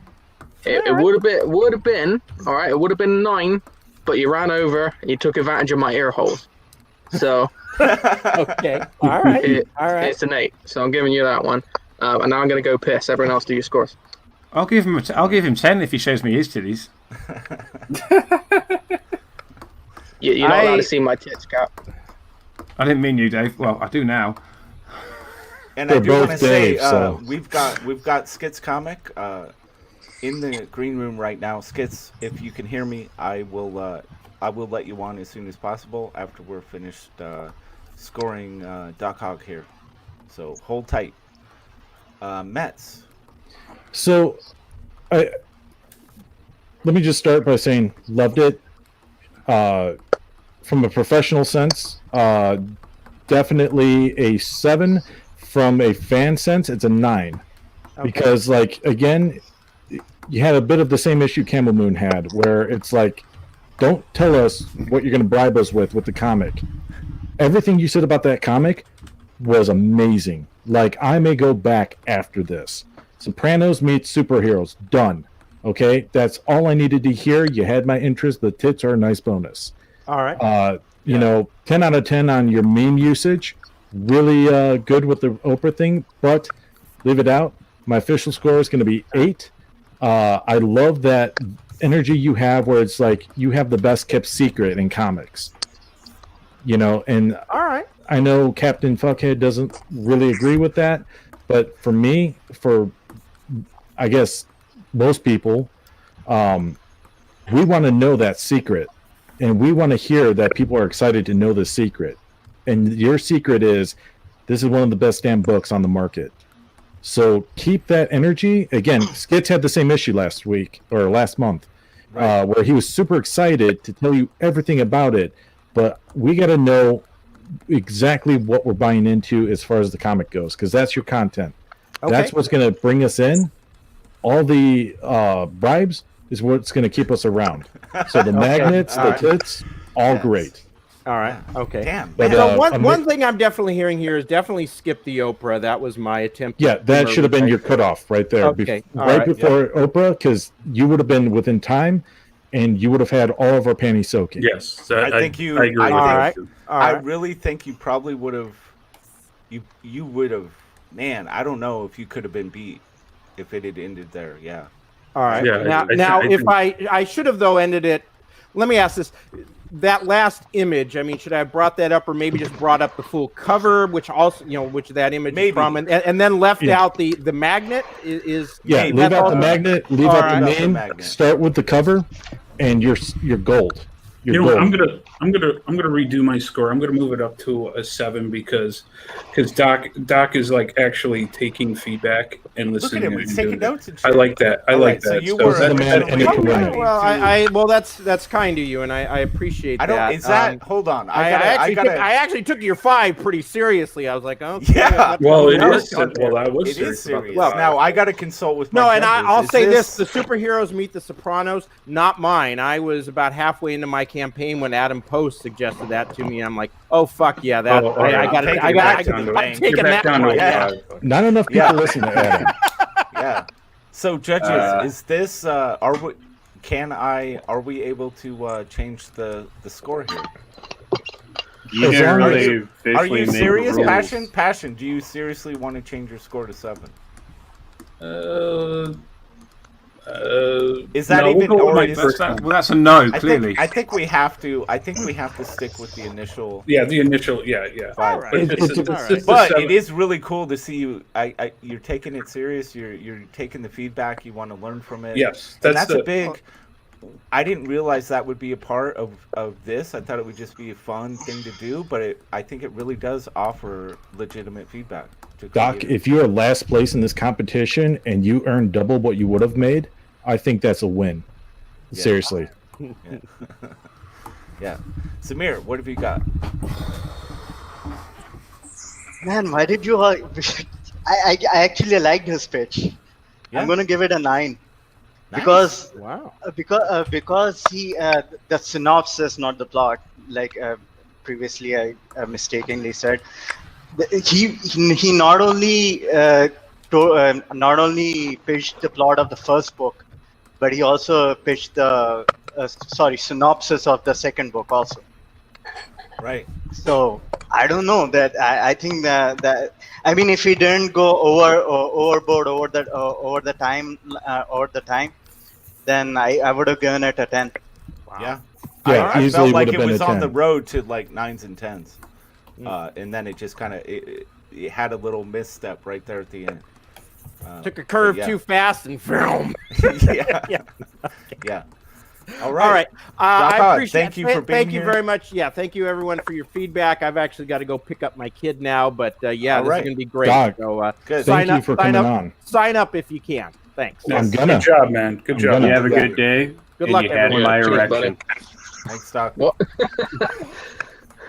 It would have been all right. It would have been 9, but you ran over and you took advantage of my ear holes. So Okay. All right. All right. it's an 8. So I'm giving you that one. And now I'm gonna go piss. Everyone else do your scores. I'll give him 10 if he shows me his titties. You're not allowed to see my tits, Cap. I didn't mean you, Dave. Well, I do now. And They're I do want to both say Dave, so- we've got Skits comic in the green room right now. Skits, if you can hear me, I will let you on as soon as possible after we're finished scoring Doc Hogg here. So hold tight. Mets. So, let me just start by saying loved it. From a professional sense, definitely a 7. From a fan sense, it's a 9. Okay. Because, like, again, you had a bit of the same issue Camel Moon had, where it's like, don't tell us what you're going to bribe us with the comic. Everything you said about that comic was amazing. Like, I may go back after this. Sopranos meets superheroes. Done. Okay? That's all I needed to hear. You had my interest. The tits are a nice bonus. All right. You know, 10 out of 10 on your meme usage. Really good with the Oprah thing, but leave it out. My official score is going to be 8. I love that energy you have where it's like you have the best kept secret in comics. You know, and All right. I know Captain Fuckhead doesn't really agree with that, but for me, I guess most people, we want to know that secret, and we want to hear that people are excited to know the secret. And your secret is, this is one of the best damn books on the market. So keep that energy. Again, Skits had the same issue last month, Right. where he was super excited to tell you everything about it, but we got to know exactly what we're buying into as far as the comic goes, because that's your content. Okay. That's what's going to bring us in. All the bribes is what's going to keep us around. So the magnets, the tits, all Yes. great. All right. Okay. Damn. But, Man. So I'm- one thing I'm definitely hearing here is definitely skip the Oprah. That was my attempt. Yeah, at that humor, should have been which your cutoff right there. Okay, all Right right, before Oprah, because you would have been within time, and you would have had all of our panties soaking. Yes, I think you- I agree. I with All that right. too. All I right. really think you probably would have. You would have. Man, I don't know if you could have been beat if it had ended there. Yeah. All right. Yeah, now, I if think- I should have though ended it. Let me ask this: that last image. I mean, should I have brought that up, or maybe just brought up the full cover, which also, which that image Maybe. is from, and then left Yeah. out the magnet? Is Yeah, Maybe. leave out That's the all- magnet, leave All out right. the Leave out the name, magnet. start with the cover, and you're gold. You're You know, gold. I'm gonna redo my score. I'm gonna move it up to a 7 because Doc is like actually taking feedback and Look at listening. him. and He's taking doing notes and it. I shit. like that. I All like right, so that. you were the man and it can originally win. well, going to- well, that's kind of you, and I appreciate I don't. that. Is that? Hold on. I actually took your 5 pretty seriously. I was like, okay. Yeah. Well, it No, is. Well, I was It serious is about serious. the Well, five. Now I got to consult with my No, and judges. I'll Is say this: the superheroes meet the Sopranos, not mine. I was about halfway into my campaign when Adam Post suggested that to me. I'm like, oh fuck yeah, that Oh, all right. I got Take it. it I back got to the I'm bank. taking You're back that down to one. a Yeah. 5. Not enough people Yeah. listen to Adam. Yeah. So judges, is this? Are we able to change the score here? You As didn't long as- really Are officially you make serious, rules. Passion? Passion, do you seriously want to change your score to 7? Is that no, even? we'll go with Or my is first one. Well, that's a no, clearly. I think we have to. I think we have to stick with the initial. Yeah, the initial. Yeah. All right. But, But it is really cool to see you. You're taking it serious. You're taking the feedback. You want to learn from it. Yes, and that's a big. I didn't realize that would be a part of this. I thought it would just be a fun thing to do, but I think it really does offer legitimate feedback. Doc, if you are last place in this competition and you earn double what you would have made, I think that's a win. Yeah. Seriously. Yeah. Yeah. Samir, what have you got? Man, why did you? I actually liked his pitch. Yeah? I'm gonna give it a 9 Nice. because Wow. because he the synopsis, not the plot, like previously I mistakenly said. He not only not only pitched the plot of the first book, but he also pitched the synopsis of the second book also. Right. So I don't know that I think that I mean if he didn't go overboard over the time, then I would have given it a 10. Yeah. Yeah, I easily felt like would it have been was a on the 10. road to like 9s and 10s, and then it just kind of it had a little misstep right there at the end. Took a curve yeah. too fast and film. Yeah. Yeah. Yeah. All right. All right. I Doc, appreciate thank you for being Thank you here. very much. Yeah, thank you everyone for your feedback. I've actually got to go pick up my kid now, but yeah, All this right. is going to be great. Doc, So Good. Thank you for coming on. Sign up if you can. Thanks. I'm gonna. Good job, man. Good I'm job. gonna. You have a good day. Good and luck, you had everyone. my Cheers, erection. Thanks, Doc. What?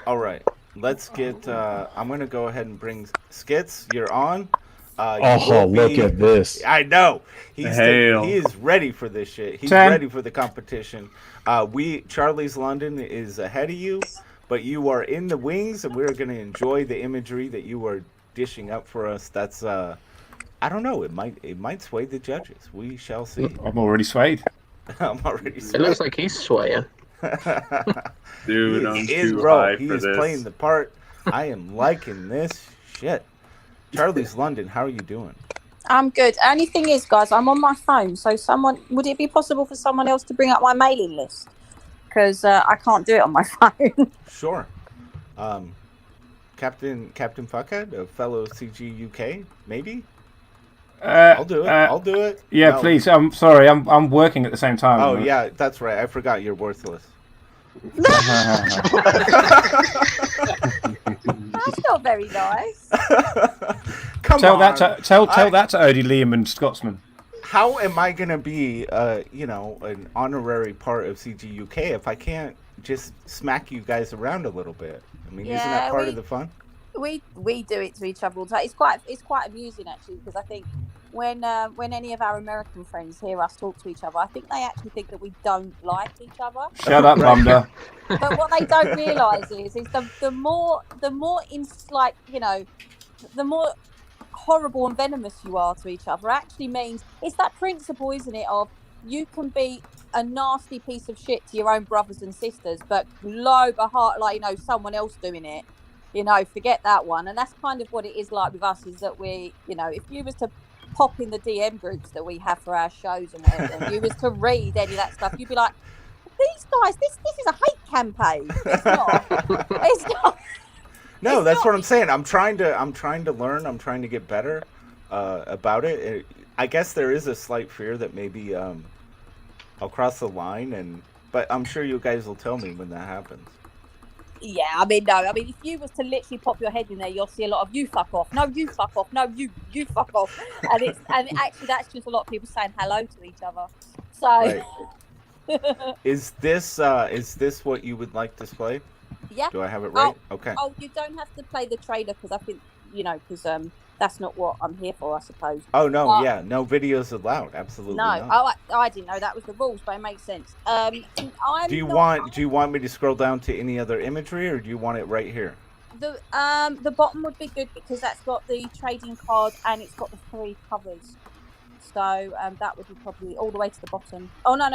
All right. Let's get. I'm gonna go ahead and bring Skits. You're on. Oh, look at this. I know. He Hail. is ready for this shit. He's 10. ready for the competition. Charlie's London is ahead of you, but you are in the wings, and we're gonna enjoy the imagery that you are dishing up for us. That's I don't know. It might sway the judges. We shall see. I'm already swayed. I'm already. It looks like he's swaying. Dude, I'm He is, too bro. high He for is this. playing the part. I am liking this shit. Charlie's London, how are you doing? I'm good. Only thing is, guys, I'm on my phone. So would it be possible for someone else to bring up my mailing list? Because I can't do it on my phone. Sure. Captain Fuckhead, a fellow CG UK, maybe? I'll do it. I'll do it. Yeah, No. please. I'm sorry. I'm working at the same time. Oh yeah, that's right. I forgot you're worthless. That's not very nice. Come Tell on. that to tell that to Odie Liam and Scotsman. How am I gonna be, an honorary part of CG UK if I can't just smack you guys around a little bit? I mean, isn't that Yeah, part of the fun? We do it to each other all the time. It's quite amusing actually, because I think when any of our American friends hear us talk to each other, I think they actually think that we don't like each other. Shut up, Bumda. But what they don't realise is the more the more horrible and venomous you are to each other actually means it's that principle, isn't it, of you can be a nasty piece of shit to your own brothers and sisters, but low by heart, someone else doing it, forget that one. And that's kind of what it is like with us, is that we, if you was to pop in the DM groups that we have for our shows and whatever, and you was to read any of that stuff, you'd be like, these guys, this is a hate campaign. It's not. It's not. No, that's what I'm saying. I'm trying to learn. I'm trying to get better about it. I guess there is a slight fear that maybe I'll cross the line, but I'm sure you guys will tell me when that happens. Yeah, I mean, no. I mean, if you was to literally pop your head in there, you'll see a lot of "you fuck off," "no, you fuck off," "no, you fuck off," and actually that's just a lot of people saying hello to each other. So, Right. Is this what you would like to play? yeah. Do I have it right? Okay. Oh, you don't have to play the trailer because I think because that's not what I'm here for, I suppose. Oh no, But- yeah, no videos allowed. Absolutely No, not. I didn't know that was the rules, but it makes sense. Do you want me to scroll down to any other imagery, or do you want it right here? the bottom would be good because that's got the trading card and it's got the 3 covers. So that would be probably all the way to the bottom. Oh no,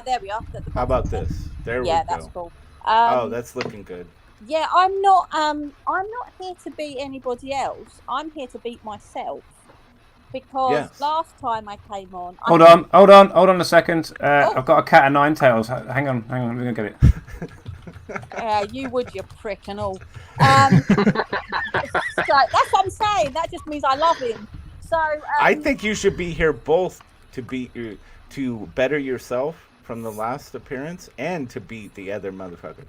there we are. At the How bottom. about this? There Yeah, we go. that's cool. Oh, that's looking good. Yeah, I'm not here to beat anybody else. I'm here to beat myself. because last time I came on, Hold on a second. I've got a cat of nine tails. Hang on, we're gonna get it. You would, you prick and all. So that's what I'm saying. That just means I love him. So I think you should be here both to better yourself from the last appearance and to beat the other motherfuckers.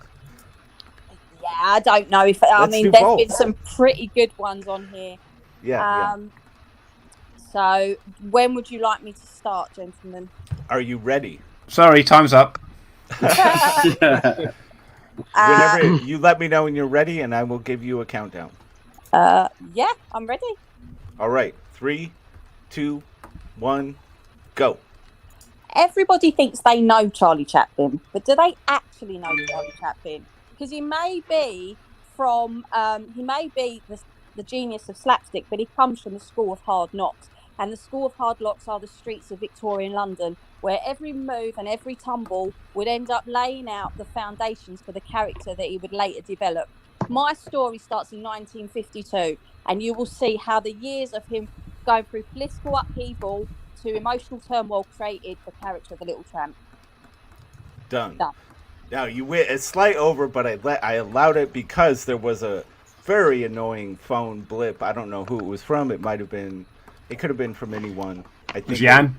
Yeah, I don't know if I mean there's been some pretty good ones on here. Yeah. So when would you like me to start, gentlemen? Are you ready? Sorry, time's up. Whenever you let me know when you're ready, and I will give you a countdown. Yeah, I'm ready. All right, 3, 2, 1, go. Everybody thinks they know Charlie Chaplin, but do they actually know Charlie Chaplin? Because he may be from, the genius of slapstick, but he comes from the School of Hard Knocks. And the School of Hard Knocks are the streets of Victorian London, where every move and every tumble would end up laying out the foundations for the character that he would later develop. My story starts in 1952, and you will see how the years of him going through political upheaval to emotional turmoil created the character of the Little Tramp. Done. Now you went a slight over, but I allowed it because there was a very annoying phone blip. I don't know who it was from. It could have been from anyone. I think Jan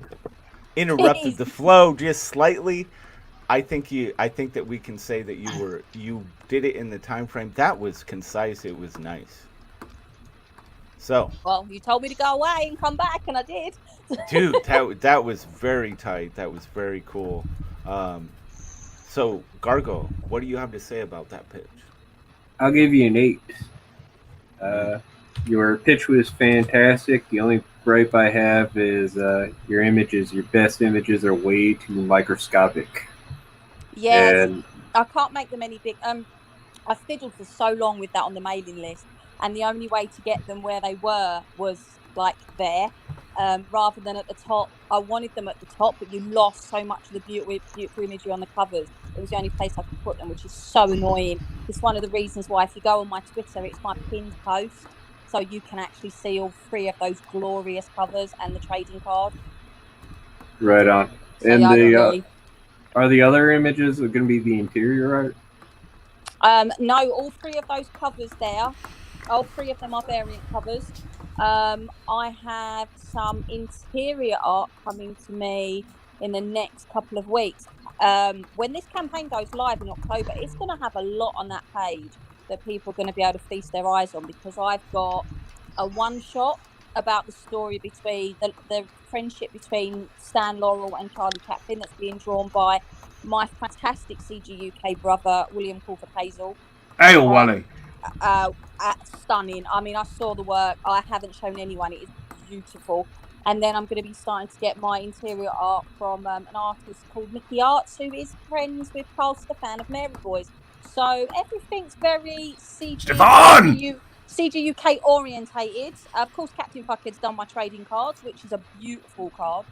interrupted the flow just slightly. I think that we can say that you did it in the time frame. That was concise. It was nice. So. Well, you told me to go away and come back, and I did. Dude, that was very tight. That was very cool. So, Gargo, what do you have to say about that pitch? I'll give you an 8. Your pitch was fantastic. The only gripe I have is your best images are way too microscopic. Yes, and I can't make them any big. I fiddled for so long with that on the mailing list, and the only way to get them where they were was like there, rather than at the top. I wanted them at the top, but you lost so much of the beautiful imagery on the covers. It was the only place I could put them, which is so annoying. It's one of the reasons why if you go on my Twitter, it's my pinned post, so you can actually see all 3 of those glorious covers and the trading card. Right on. So and are the other images going to be the interior art? No, all 3 of those covers there. All 3 of them are variant covers. I have some interior art coming to me in the next couple of weeks. When this campaign goes live in October, it's going to have a lot on that page that people are going to be able to feast their eyes on, because I've got a one-shot about the story between the friendship between Stan Laurel and Charlie Chaplin that's being drawn by my fantastic CG UK brother, William Crawford Hazel. Hey, Wally. Stunning. I mean, I saw the work. I haven't shown anyone. It is beautiful. And then I'm going to be starting to get my interior art from an artist called Mickey Arts, who is friends with Carl Stefan of Mary Boys. So everything's very CG UK orientated. Of course, Captain Fuckhead's done my trading cards, which is a beautiful card.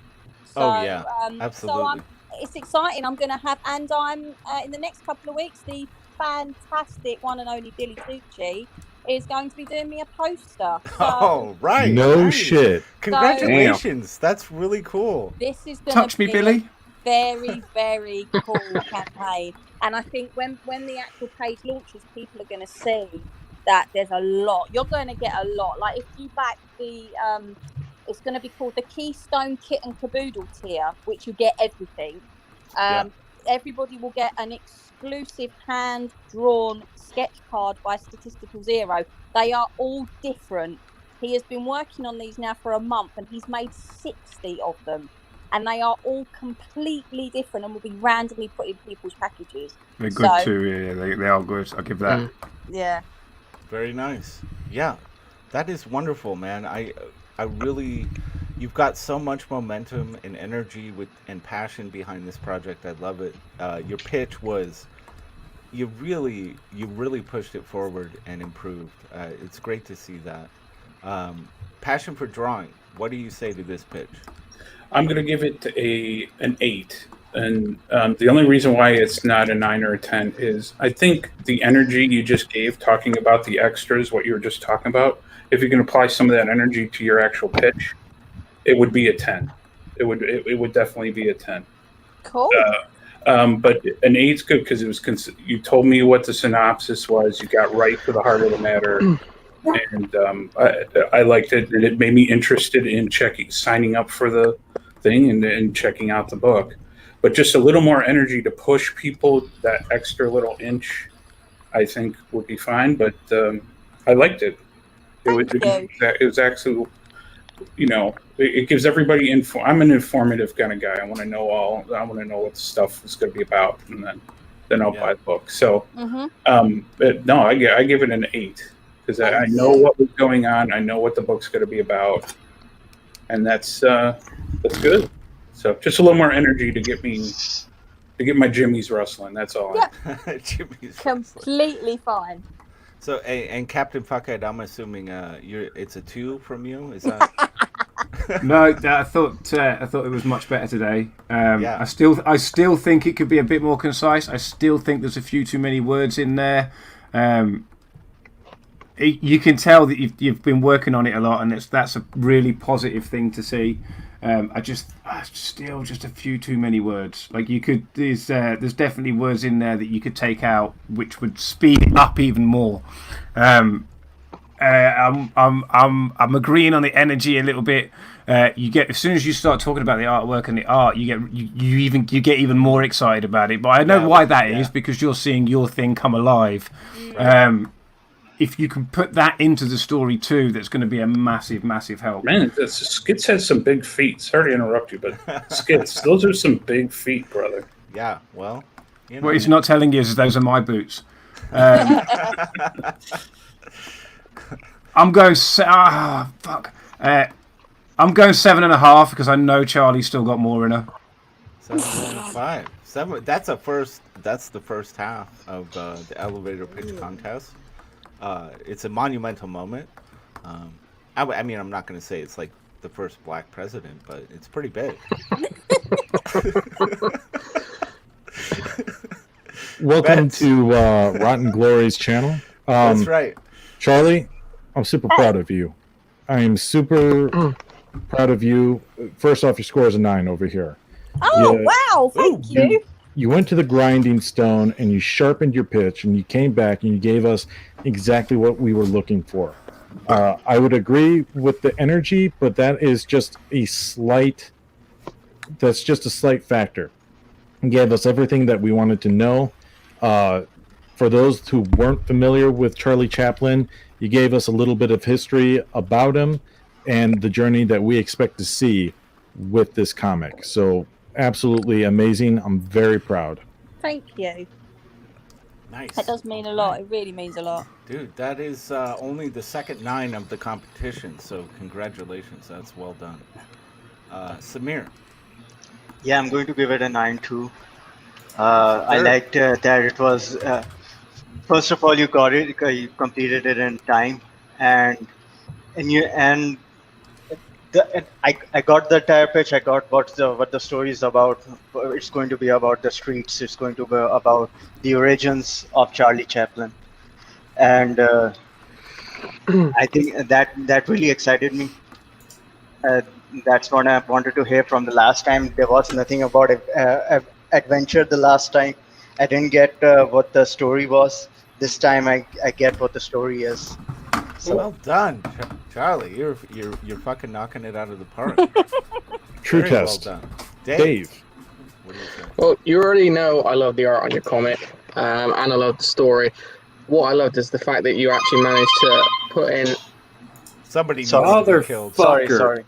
So, absolutely. So it's exciting. I'm going to have, and I'm in the next couple of weeks, the fantastic one and only Billy Tucci is going to be doing me a poster. So, right. No shit. Congratulations. That's really cool. This is going Touch to be me, Billy. Very, very cool campaign. And I think when the actual page launches, people are going to see that there's a lot. You're going to get a lot. Like if you back the, it's going to be called the Keystone Kit and Caboodle tier, which you get everything. Everybody will get an exclusive hand-drawn sketch card by Statistical Zero. They are all different. He has been working on these now for a month, and he's made 60 of them. And they are all completely different and will be randomly put in people's packages. They're good too, yeah. They are good. I'll give that. Yeah. Very nice. Yeah. That is wonderful, man. I really... You've got so much momentum and energy and passion behind this project. I love it. Your pitch was... You really pushed it forward and improved. It's great to see that. Passion for drawing. What do you say to this pitch? I'm going to give it an 8. And the only reason why it's not a 9 or a 10 is I think the energy you just gave talking about the extras, what you were just talking about, if you can apply some of that energy to your actual pitch, it would be a 10. It would definitely be a 10. Cool. But an 8's good because it was. You told me what the synopsis was. You got right to the heart of the matter, and I liked it, and it made me interested in signing up for the thing, and checking out the book. But just a little more energy to push people. That extra little inch, I think, would be fine. But I liked it. It was actually, it gives everybody info. I'm an informative kind of guy. I want to know what the stuff is going to be about, and then I'll buy the book. So, no, I give it an 8 because I know what was going on. I know what the book's going to be about, and that's good. So, just a little more energy to get my jimmies rustling. That's all. Yep. Completely fine. So, and Captain Fuckhead, I'm assuming it's a 2 from you. Is that? No, I thought it was much better today. I still think it could be a bit more concise. I still think there's a few too many words in there. You can tell that you've been working on it a lot, and that's a really positive thing to see. Still just a few too many words. Like there's definitely words in there that you could take out, which would speed it up even more. I'm agreeing on the energy a little bit. You get, as soon as you start talking about the artwork and the art, you get even more excited about it. But I know why that is, because you're seeing your thing come alive. If you can put that into the story too, that's going to be a massive, massive help. Man, Skits has some big feet. Sorry to interrupt you, but Skits, those are some big feet, brother. Yeah, well. What he's not telling you is those are my boots. I'm going. I'm going 7.5 because I know Charlie's still got more in her. 7.5. 7. That's the first half of the elevator pitch contest. It's a monumental moment. I mean, I'm not going to say it's like the first black president, but it's pretty big. Welcome to Rotten Glory's channel. That's right. Charlie, I'm super proud of you. I am super proud of you. First off, your score is a 9 over here. Oh, wow. Thank you. You went to the grinding stone and you sharpened your pitch, and you came back and you gave us exactly what we were looking for. I would agree with the energy, but that is just a slight factor. You gave us everything that we wanted to know. For those who weren't familiar with Charlie Chaplin, you gave us a little bit of history about him and the journey that we expect to see with this comic. So absolutely amazing. I'm very proud. Thank you. Nice. That does mean a lot. It really means a lot. Dude, that is only the second 9 of the competition, so congratulations. That's well done. Samir. Yeah, I'm going to give it a 9 too. I liked that it was. First of all, you got it. You completed it in time, I got the entire pitch. I got what the story is about. It's going to be about the streets. It's going to be about the origins of Charlie Chaplin, and I think that really excited me. That's what I wanted to hear from the last time. There was nothing about adventure the last time. I didn't get what the story was. This time I get what the story is. So. Well done, Charlie. You're fucking knocking it out of the park. True test. Well done. Dave. What do you think? Well, you already know I love the art on your comic, and I love the story. What I loved is the fact that you actually managed to put in. Somebody needs to be killed. Sorry.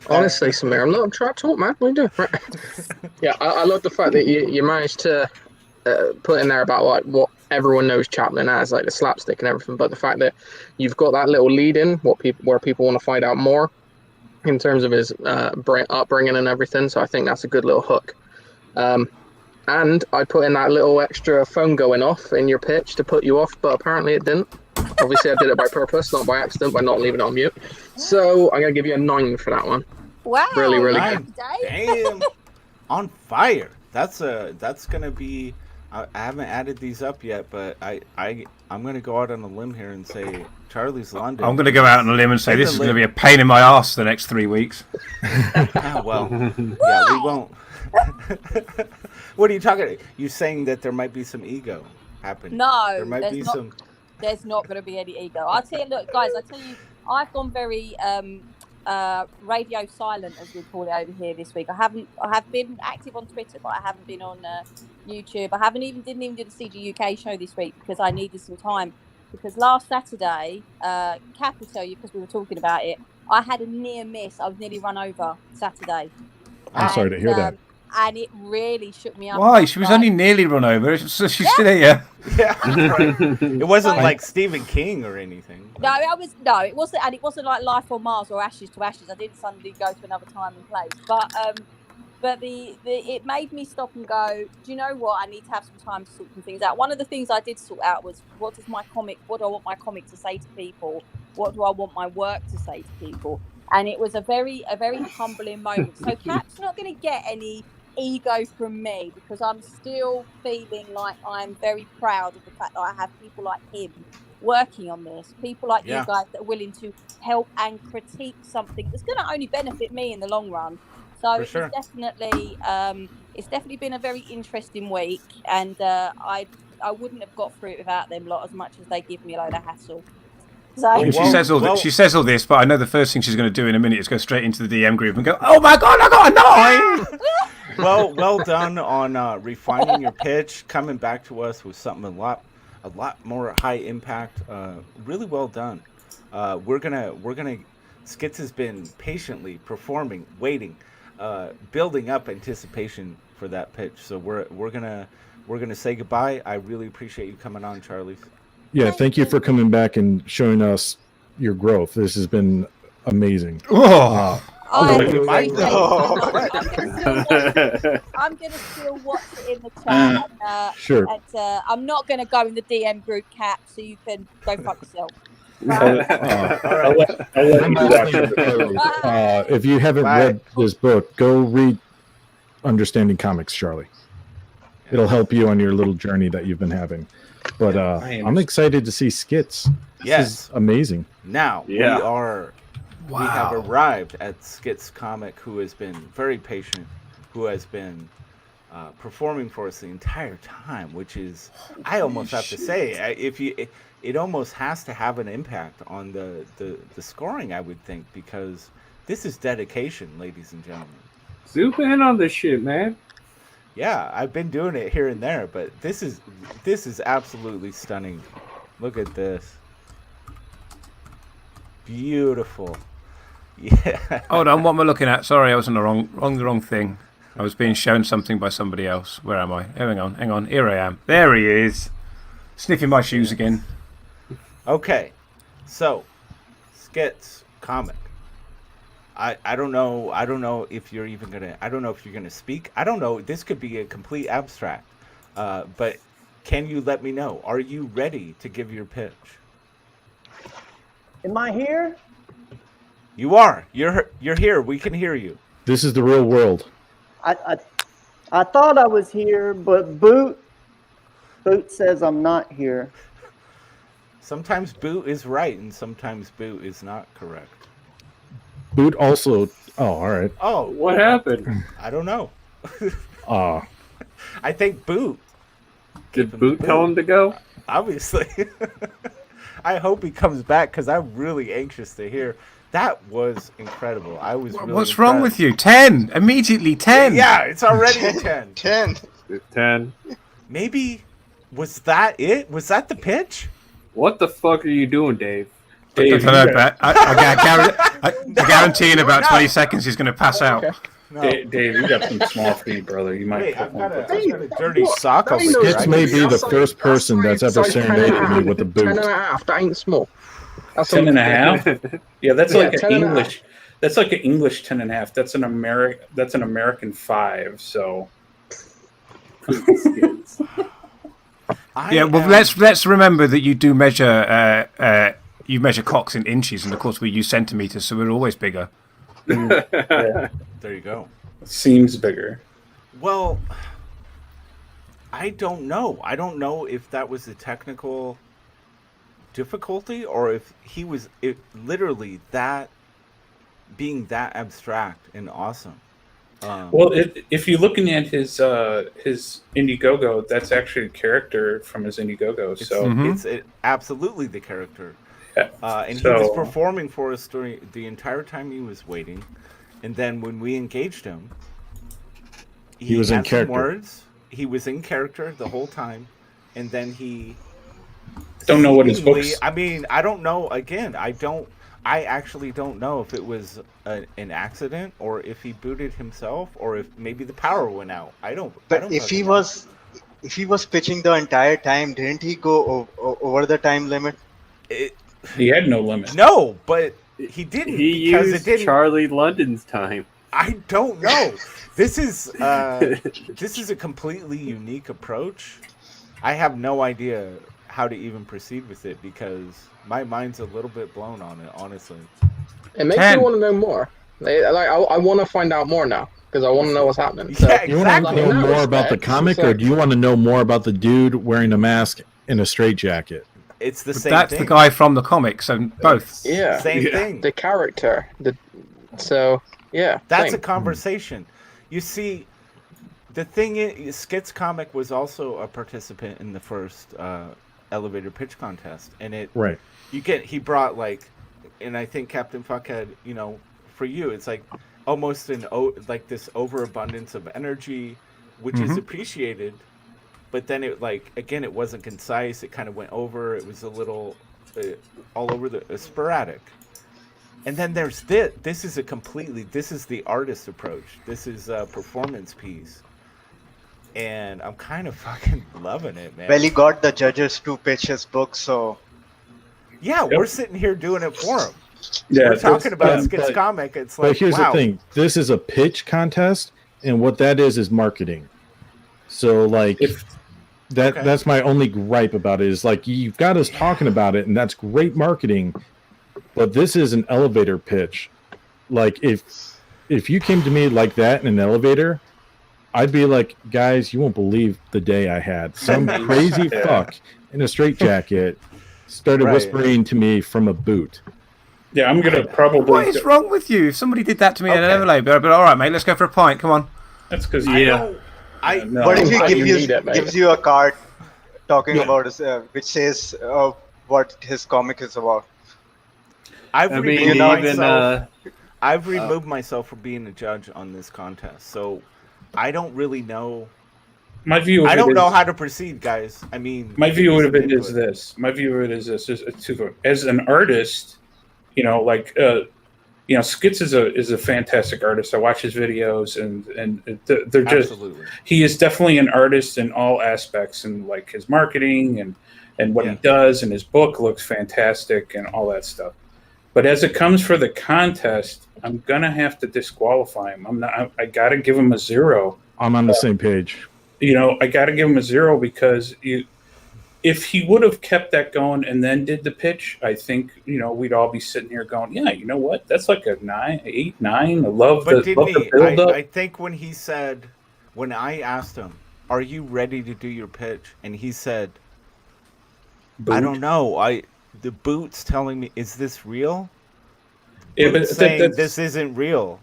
Honestly, Samir, I'm trying to talk, man. What are you doing? Yeah, I love the fact that you managed to put in there about like what everyone knows Chaplin as, like the slapstick and everything, but the fact that you've got that little lead in where people want to find out more in terms of his upbringing and everything. So I think that's a good little hook. And I put in that little extra phone going off in your pitch to put you off, but apparently it didn't. Obviously, I did it by purpose, not by accident, by not leaving it on mute. So I'm going to give you a 9 for that one. Wow. Really, really good. Damn. On fire. That's going to be... I haven't added these up yet, but I'm going to go out on a limb here and say Charlie's London. I'm going to go out on a limb and say this is going to be a pain in my ass the next 3 weeks. Well, yeah, we won't. What are you talking? You saying that there might be some ego happening? No, there might be some. There's not going to be any ego. I'll tell you, look, guys. I tell you, I've gone very radio silent, as we call it over here this week. I have been active on Twitter, but I haven't been on YouTube. I didn't even do the CG UK show this week because I needed some time. Because last Saturday, Kath will tell you, because we were talking about it, I had a near miss. I was nearly run over Saturday. I'm sorry to hear that. And it really shook me up. Why? She was only nearly run over, so she's still here. Yeah, right. It wasn't like Stephen King or anything. No, it wasn't, and it wasn't like Life on Mars or Ashes to Ashes. I didn't suddenly go to another time and place, but it made me stop and go, do you know what? I need to have some time to sort some things out. One of the things I did sort out was what do I want my comic to say to people? What do I want my work to say to people? And it was a very humbling moment. So Cap's not going to get any ego from me because I'm still feeling like I'm very proud of the fact that I have people like him working on this, people like you guys that are willing to help and critique something that's going to only benefit me in the long run. So it's definitely been a very interesting week, and I wouldn't have got through it without them lot as much as they give me a load of hassle. So, she says all this, but I know the first thing she's going to do in a minute is go straight into the DM group and go, "Oh my god, I got a 9!" Well done on refining your pitch, coming back to us with something a lot more high impact. Really well done. We're gonna. Skits has been patiently performing, waiting, building up anticipation for that pitch. So we're gonna say goodbye. I really appreciate you coming on, Charlie. Yeah, thank you for coming back and showing us your growth. This has been amazing. I'm gonna still watch it in the chat. Sure. And, I'm not gonna go in the DM group, Cap, so you can go fuck yourself. If you haven't read this book, go read Understanding Comics, Charlie. It'll help you on your little journey that you've been having. But I'm excited to see Skits. This is amazing. Now we have arrived at Skits Comic, who has been very patient, who has been performing for us the entire time, which is, I almost have to say, it almost has to have an impact on the scoring, I would think, because this is dedication, ladies and gentlemen. Zoom in on this shit, man. Yeah, I've been doing it here and there, but this is absolutely stunning. Look at this. Beautiful. Yeah. Hold on, what am I looking at? Sorry, I was on the wrong thing. I was being shown something by somebody else. Where am I? Hang on. Here I am. There he is. Sniffing my shoes again. Okay. So, Skits Comic. I don't know if you're even gonna. I don't know if you're gonna speak. I don't know. This could be a complete abstract. But can you let me know? Are you ready to give your pitch? Am I here? You are. You're here. We can hear you. This is the real world. I thought I was here, but Boot says I'm not here. Sometimes Boot is right, and sometimes Boot is not correct. Boot also. Oh, all right. Oh, what happened? I don't know. I think Boot. Did Boot tell him to go? Obviously. I hope he comes back because I'm really anxious to hear. That was incredible. I was really What's wrong with you? 10. Immediately 10. Yeah, it's already a 10. 10. Maybe, was that it? Was that the pitch? What the fuck are you doing, Dave? I don't know, but I guarantee in about 20 seconds he's going to pass out. No. Dave, you got some small feet, brother. You might. Wait, I've got a dirty sock over Skits here. may be the first person that's ever serenaded me with a boot. 10.5. That ain't small. That's 10.5. Yeah, that's like an 10.5. English. That's like an English 10.5. That's an American 5. So. Yeah, well, let's remember that you do measure you measure cocks in inches, and of course we use centimeters, so we're always bigger. Yeah. There you go. Seems bigger. Well, I don't know. I don't know if that was the technical difficulty, or if he was literally that being that abstract and awesome. Well, if you're looking at his Indiegogo, that's actually a character from his Indiegogo. So it's absolutely the character. Yeah. And he was performing for us during the entire time he was waiting. And then when we engaged him, he was in had some character. words. He was in character the whole time. And then he... Don't know what his books... I mean, I don't know. Again, I actually don't know if it was an accident or if he booted himself or if maybe the power went out. I don't. But if he was pitching the entire time, didn't he go over the time limit? He had no limit. No, but he didn't. He used Charlie London's time. I don't know. This is a completely unique approach. I have no idea how to even proceed with it because my mind's a little bit blown on it, honestly. It makes me want to know more. I want to find out more now because I want to know what's happening. So, you want to know more about the comic, or do you want to know more about the dude wearing a mask in a straitjacket? It's the same That's thing. the guy from the comics, so both. Yeah, same thing. The character. That's a conversation. You see, the thing is, Skit's comic was also a participant in the first elevator pitch contest, and he brought and I think Captain Fuckhead, for you, it's like almost like this overabundance of energy, which is appreciated, but then it it wasn't concise. It kind of went over. It was a little all over the sporadic. And then there's this. This is the artist approach. This is a performance piece. And I'm kind of fucking loving it, man. Well, he got the judges to pitch his book, so... Yeah, we're sitting here doing it for him. Yeah, we're talking about Skit's comic. It's like, but here's the thing. This is a pitch contest, and what that is marketing. So, that's my only gripe about it, is you've got us talking about it, and that's great marketing, but this is an elevator pitch. If you came to me like that in an elevator... I'd be like, guys, you won't believe the day I had. Some crazy fuck in a straitjacket started whispering to me from a boot. Yeah, I'm going to probably... What is wrong with you? If somebody did that to me in an elevator, but all right, mate, let's go for a pint. Come on. That's because, What if he gives you a card talking about which says what his comic is about? I've removed myself from being a judge on this contest, so... I don't really know. My view. I don't know how to proceed, guys. I mean, my view of it is this. My view of it is this. As an artist, Skits is a fantastic artist. I watch his videos, and they're just. Absolutely. He is definitely an artist in all aspects, and his marketing and what he does, and his book looks fantastic, and all that stuff. But as it comes for the contest, I'm gonna have to disqualify him. I gotta give him a 0. I'm on the same page. I gotta give him a 0 because if he would have kept that going and then did the pitch, I think we'd all be sitting here going, yeah, you know what? That's like a 9, 8, 9. I love the build up. I think when I asked him, "Are you ready to do your pitch?" and he said, "I don't know. The boot's telling me, is this real?" Yeah, but saying this isn't real.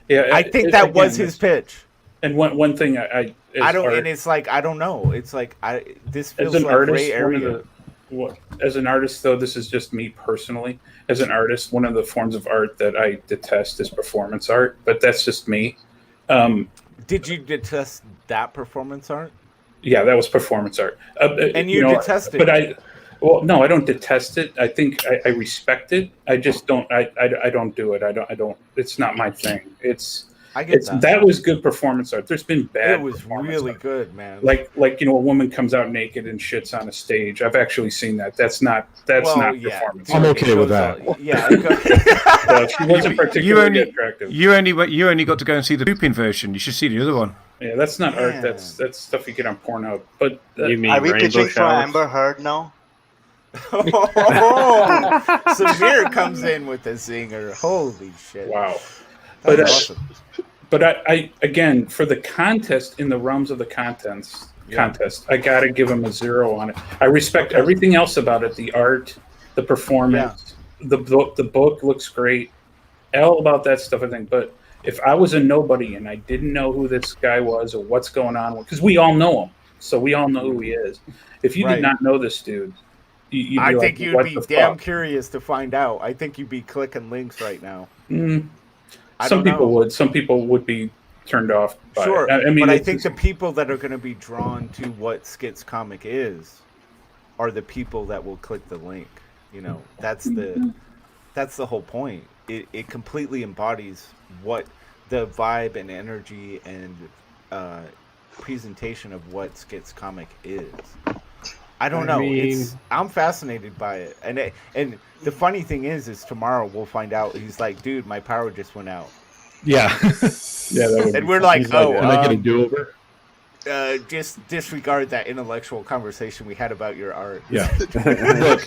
Yeah, I think that was his pitch. And one thing I don't, and it's like I don't know. It's like this feels as an like artist, gray area. As an artist, though, this is just me personally. As an artist, one of the forms of art that I detest is performance art, but that's just me. Did you detest that performance art? Yeah, that was performance art. And you detested it. Well, no, I don't detest it. I think I respect it. I just don't. I don't do it. I don't. It's not my thing. I get that. That was good performance art. There's been bad. It was really good, man. Like a woman comes out naked and shits on a stage. I've actually seen that. That's not performance. I'm okay with that. She wasn't particularly attractive. You only got to go and see the pooping version. You should see the other one. Yeah, that's not art. That's stuff you get on Pornhub. But you mean are we pitching for Amber Heard now? Samir comes in with a zinger. Holy shit! Wow. That's awesome. But I again, for the contest in the realms of the contest, I gotta give him a 0 on it. I respect everything else about it: the art, the performance, the book looks great. All about that stuff, I think. But if I was a nobody and I didn't know who this guy was or what's going on, because we all know him, so we all know who he is. If you did not know this dude, I think you'd be damn curious to find out. I think you'd be clicking links right now. Some people would. Some people would be turned off by it. I mean, but I think the people that are going to be drawn to what Skit's comic is are the people that will click the link. You know, that's the whole point. It completely embodies what the vibe and energy and presentation of what Skit's comic is. I don't know. I'm fascinated by it, and the funny thing is tomorrow we'll find out. He's like, dude, my power just went out. Yeah, and we're like, can I get a do-over? Just disregard that intellectual conversation we had about your art. Yeah, look,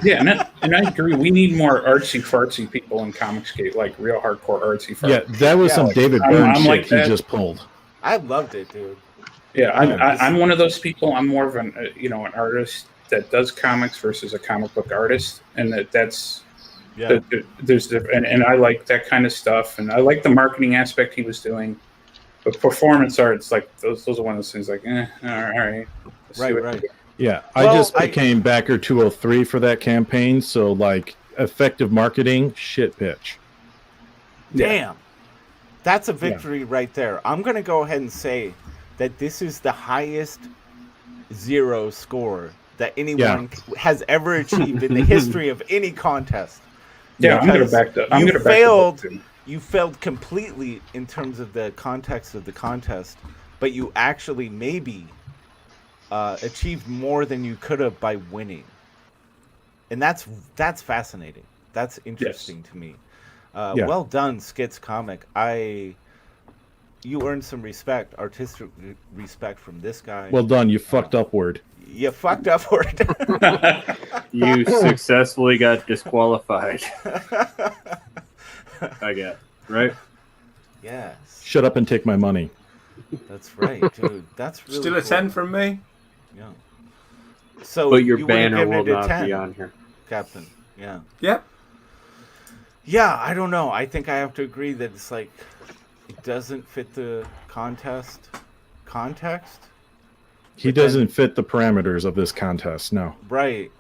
and I agree. We need more artsy fartsy people in ComicsGate, like real hardcore artsy fartsy. Yeah, that was some David Byrne shit like he just pulled. I loved it, dude. Yeah, I'm one of those people. I'm more of an an artist that does comics versus a comic book artist, and there's and I like that kind of stuff, and I like the marketing aspect he was doing. But performance art, it's like those are one of those things. Like, all right, right. Yeah, I just became backer 203 for that campaign. So like effective marketing, shit pitch. Damn, that's a victory right there. I'm gonna go ahead and say that this is the highest 0 score that anyone has ever achieved in the history of any contest. Yeah, I'm gonna back that. You failed completely in terms of the context of the contest, but you actually maybe achieved more than you could have by winning, and that's fascinating. That's interesting to me. Well done, Skit's comic. You earned some respect, artistic respect from this guy. Well done. You fucked upward. You fucked upward. You successfully got disqualified. I guess, right? Yes. Shut up and take my money. That's right, dude. That's really still a 10 from me. Yeah. So, but your banner will not be on here, Captain. Yeah. Yep. Yeah, I don't know. I think I have to agree that it's like it doesn't fit the context context. He doesn't fit the parameters of this contest. No. Right.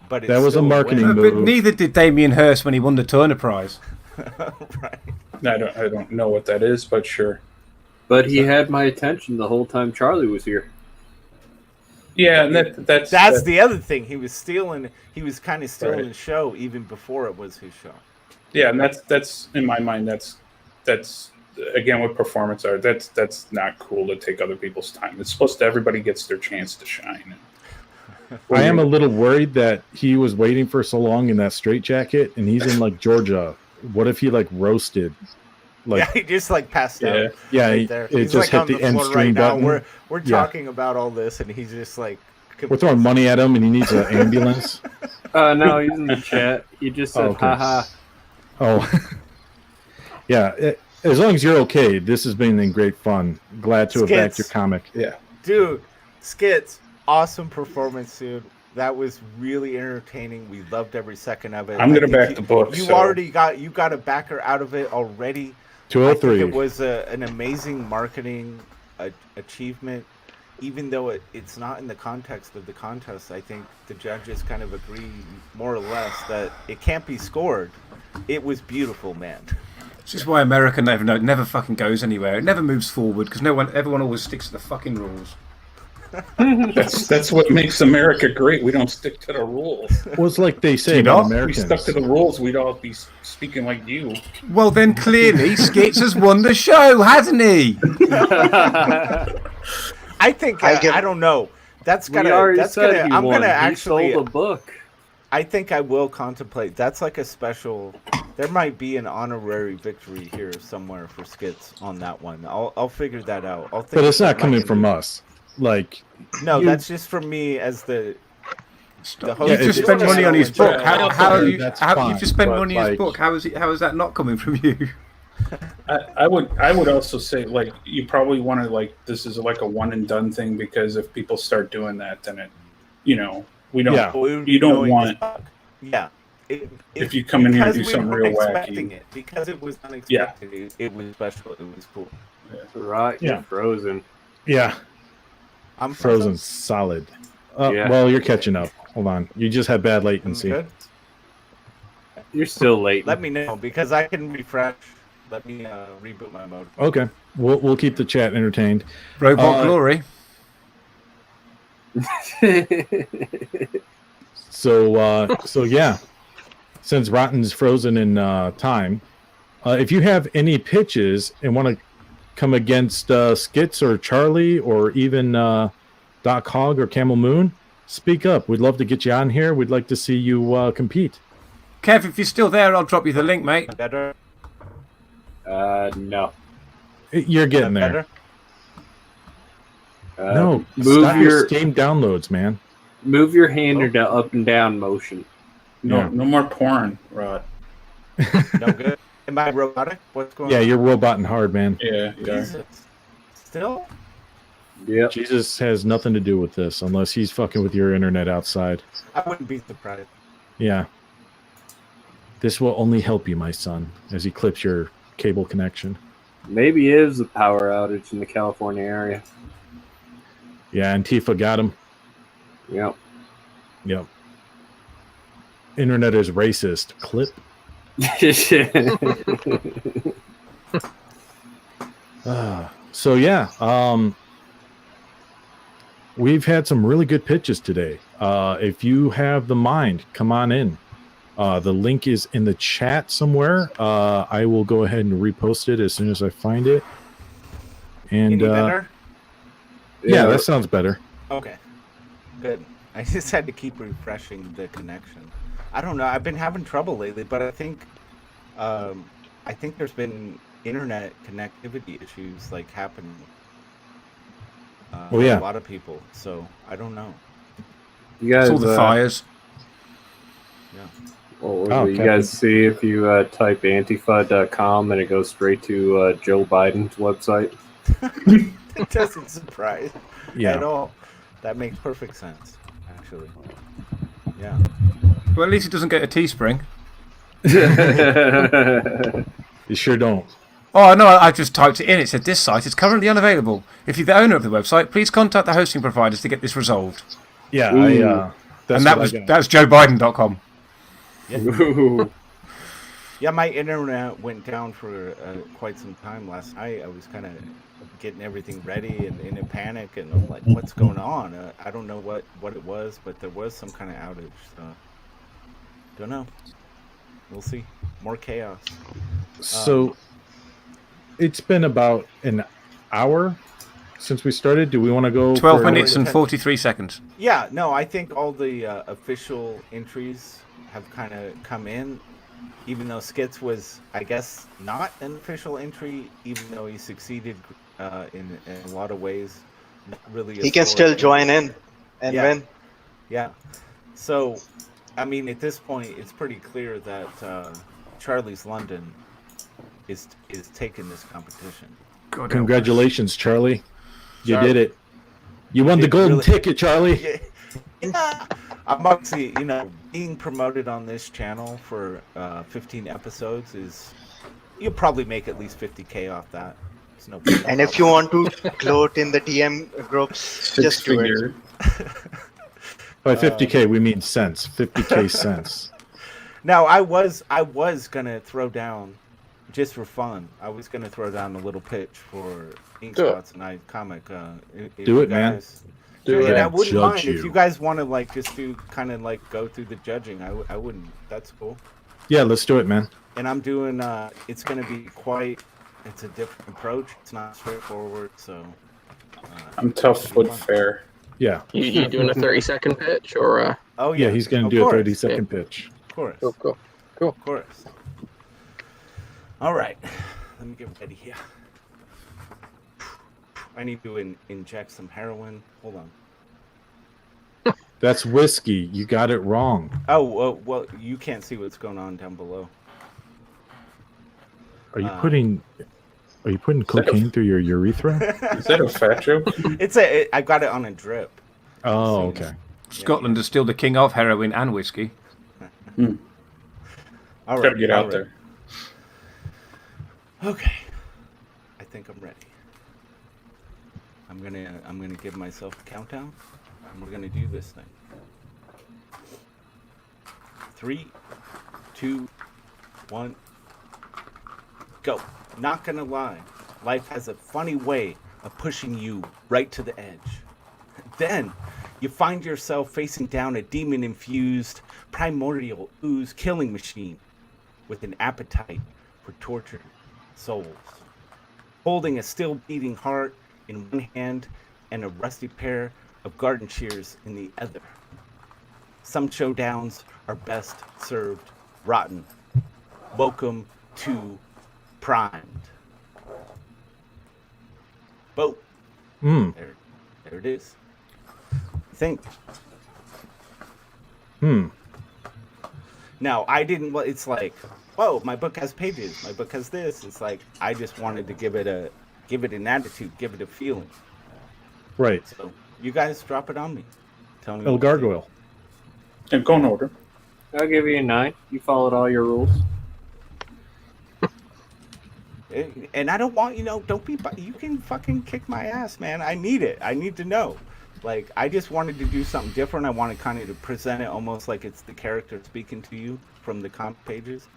But that was a marketing move. But neither did Damien Hirst when he won the Turner Prize. Right. I don't know what that is, but sure. But he had my attention the whole time Charlie was here. Yeah, and that's the other thing. He was stealing. He was kind of stealing the show even before it was his show. Yeah, and that's in my mind. That's again with performance art. That's not cool to take other people's time. It's supposed to everybody gets their chance to shine. I am a little worried that he was waiting for so long in that straitjacket, and he's in like Georgia. What if he like roasted? Like, he just like passed out. Yeah, right there. It just hit the end stream button. We're talking about all this, and he's just like. We're throwing money at him, and he needs an ambulance. No, he's in the chat. He just said, haha. Oh. Yeah, as long as you're okay, this has been great fun. Glad to have backed your comic. Yeah. Dude, Skits, awesome performance, dude. That was really entertaining. We loved every second of it. I'm going to back the book. You already got a backer out of it already. 203. It was an amazing marketing achievement. Even though it's not in the context of the contest, I think the judges kind of agree more or less that it can't be scored. It was beautiful, man. This is why America never fucking goes anywhere. It never moves forward because everyone always sticks to the fucking rules. That's what makes America great. We don't stick to the rules. Well, it's like they say about Americans. If we stuck to the rules, we'd all be speaking like you. Well, then clearly Skits has won the show, hasn't he? I think I don't know. I'm gonna actually sold a book. I think I will contemplate. That's like a special. There might be an honorary victory here somewhere for Skits on that one. I'll figure that out. But it's not coming from us. Like no, that's just from me as the host. You've just spent money on his book. How have you just spent money on his book? How is that not coming from you? I would also say, like, you probably want to, like, this is like a one and done thing, because if people start doing that, then it, we don't. Yeah. You don't want. Yeah. If you come in here and do because we something weren't real expecting wacky. it, because it was unexpected, it was special. It was cool. Right. Yeah. You're frozen. Yeah. I'm Frozen solid. Yeah. Well, you're catching up. Hold on. You just had bad latency. Good. You're still late. Let me know, because I can refresh. Let me reboot my mode. Okay. We'll keep the chat entertained. Robot glory. So yeah. Since Rotten's frozen in time, if you have any pitches and want to come against Skits or Charlie or even Doc Hogg or Camel Moon, speak up. We'd love to get you on here. We'd like to see you compete. Kev, if you're still there, I'll drop you the link, mate. Better. No. You're getting there. No, move stop your Steam downloads, man. Move your hand into up and down motion. No more porn, Rod. No good. Am I robotic? What's going on? Yeah, you're roboting hard, man. Yeah, Jesus. Still? Yeah. Jesus has nothing to do with this unless he's fucking with your internet outside. I wouldn't be surprised. Yeah. This will only help you, my son, as he clips your cable connection. Maybe it is a power outage in the California area. Yeah, Antifa got him. Yep. Yep. Internet is racist. Clip. So yeah, we've had some really good pitches today. If you have the mind, come on in. The link is in the chat somewhere. I will go ahead and repost it as soon as I find it. And Any better? yeah, that sounds better. Okay. Good. I just had to keep refreshing the connection. I don't know. I've been having trouble lately, but I think there's been internet connectivity issues like happening. Oh, yeah. A lot of people. So I don't know. You guys, It's all the fires. Yeah. Well, you guys see if you type antifa.com and it goes straight to Joe Biden's website? It doesn't surprise at all. That makes perfect sense, actually. Yeah. Well, at least it doesn't get a Teespring. You sure don't. Oh, no, I just typed it in. It said, this site is currently unavailable. If you're the owner of the website, please contact the hosting providers to get this resolved. Yeah, and that was joebiden.com. Yeah. Yeah, my internet went down for quite some time last night. I was kind of getting everything ready and in a panic, and I'm like, what's going on? I don't know what it was, but there was some kind of outage. So, don't know. We'll see. More chaos. So, it's been about an hour since we started. Do we want to go 12 minutes and 43 seconds. Yeah, no, I think all the official entries have kind of come in. Even though Skits was, I guess, not an official entry, even though he succeeded in a lot of ways. Not really. He can still join in and win. Yeah. So, I mean, at this point, it's pretty clear that Charlie's London is taking this competition. God, Congratulations, Charlie. You Charlie. did it. You won the golden ticket, Charlie. Yeah. I'm obviously, being promoted on this channel for 15 episodes is, you'll probably make at least 50K off that. It's no big And if you want to gloat in the DM groups, just do it. By 50K, we mean cents. 50K cents. Now, I was gonna throw down, just for fun, I was gonna throw down a little pitch for Inkspots and I comic. Do it, man. Do it. I wouldn't mind Judge if you guys want to just do kind of go through the judging. I wouldn't. That's cool. Yeah, let's do it, man. And I'm doing. It's gonna be it's a different approach. It's not straightforward. So. I'm tough but fair. Yeah. You doing a 30-second pitch or? Oh yeah, he's gonna do a 30-second pitch. Of course. Cool. Of course. All right. Let me get ready here. I need to inject some heroin. Hold on. That's whiskey. You got it wrong. Oh, well, you can't see what's going on down below. Are you putting cocaine through your urethra? Is that a fat joke? I got it on a drip. Oh, okay. Scotland is still the king of heroin and whiskey. All right, Gotta get out there. Okay, I think I'm ready. I'm gonna give myself a countdown, and we're gonna do this thing. 3, 2, 1, go. Not gonna lie, life has a funny way of pushing you right to the edge. Then you find yourself facing down a demon-infused primordial ooze killing machine with an appetite for tortured souls. Holding a still beating heart in one hand and a rusty pair of garden shears in the other. Some showdowns are best served rotten. Welcome to Primed. Boat. There it is. Think. Now, I didn't. Well, it's like, whoa, my book has pages. My book has this. It's like I just wanted to give it an attitude, give it a feeling. Right. So you guys drop it on me. Tell me. El Gargoyle. And go in order. I'll give you a 9. You followed all your rules. And I don't want, don't be. You can fucking kick my ass, man. I need it. I need to know. Like, I just wanted to do something different. I wanted kind of to present it almost like it's the character speaking to you from the comic pages.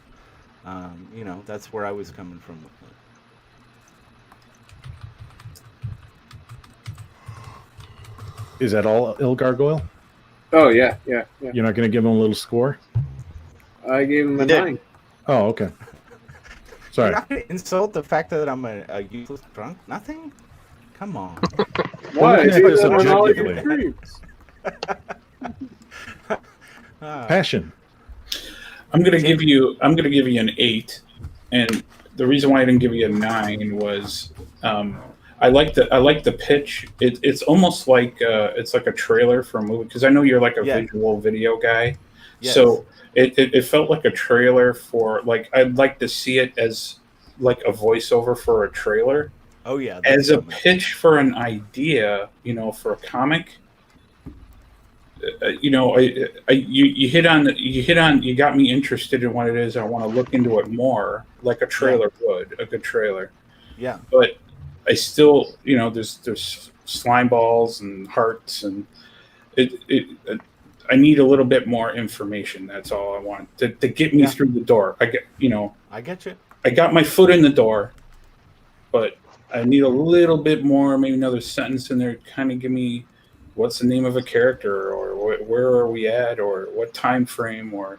That's where I was coming from with it. Is that all, El Gargoyle? Oh, yeah. You're not going to give him a little score? I gave him a 9. Oh, okay. Sorry. You're not going to insult the fact that I'm a useless drunk? Nothing? Come on. Why? This All your objectively. dreams. Passion. I'm gonna give you an 8, and the reason why I didn't give you a 9 was I like the pitch. It's almost like it's like a trailer for a movie, because I know you're like a visual video guy. Yes. So it felt like a trailer for, like, I'd like to see it as like a voiceover for a trailer. Oh yeah. As a pitch for an idea, for a comic. You got me interested in what it is. I want to look into it more, like a trailer would, a good trailer. Yeah. But I still, there's slime balls and hearts, and I need a little bit more information. That's all I want to get me through the door. I get you. I got my foot in the door, but I need a little bit more, maybe another sentence in there, kind of give me what's the name of a character, or where are we at, or what time frame, or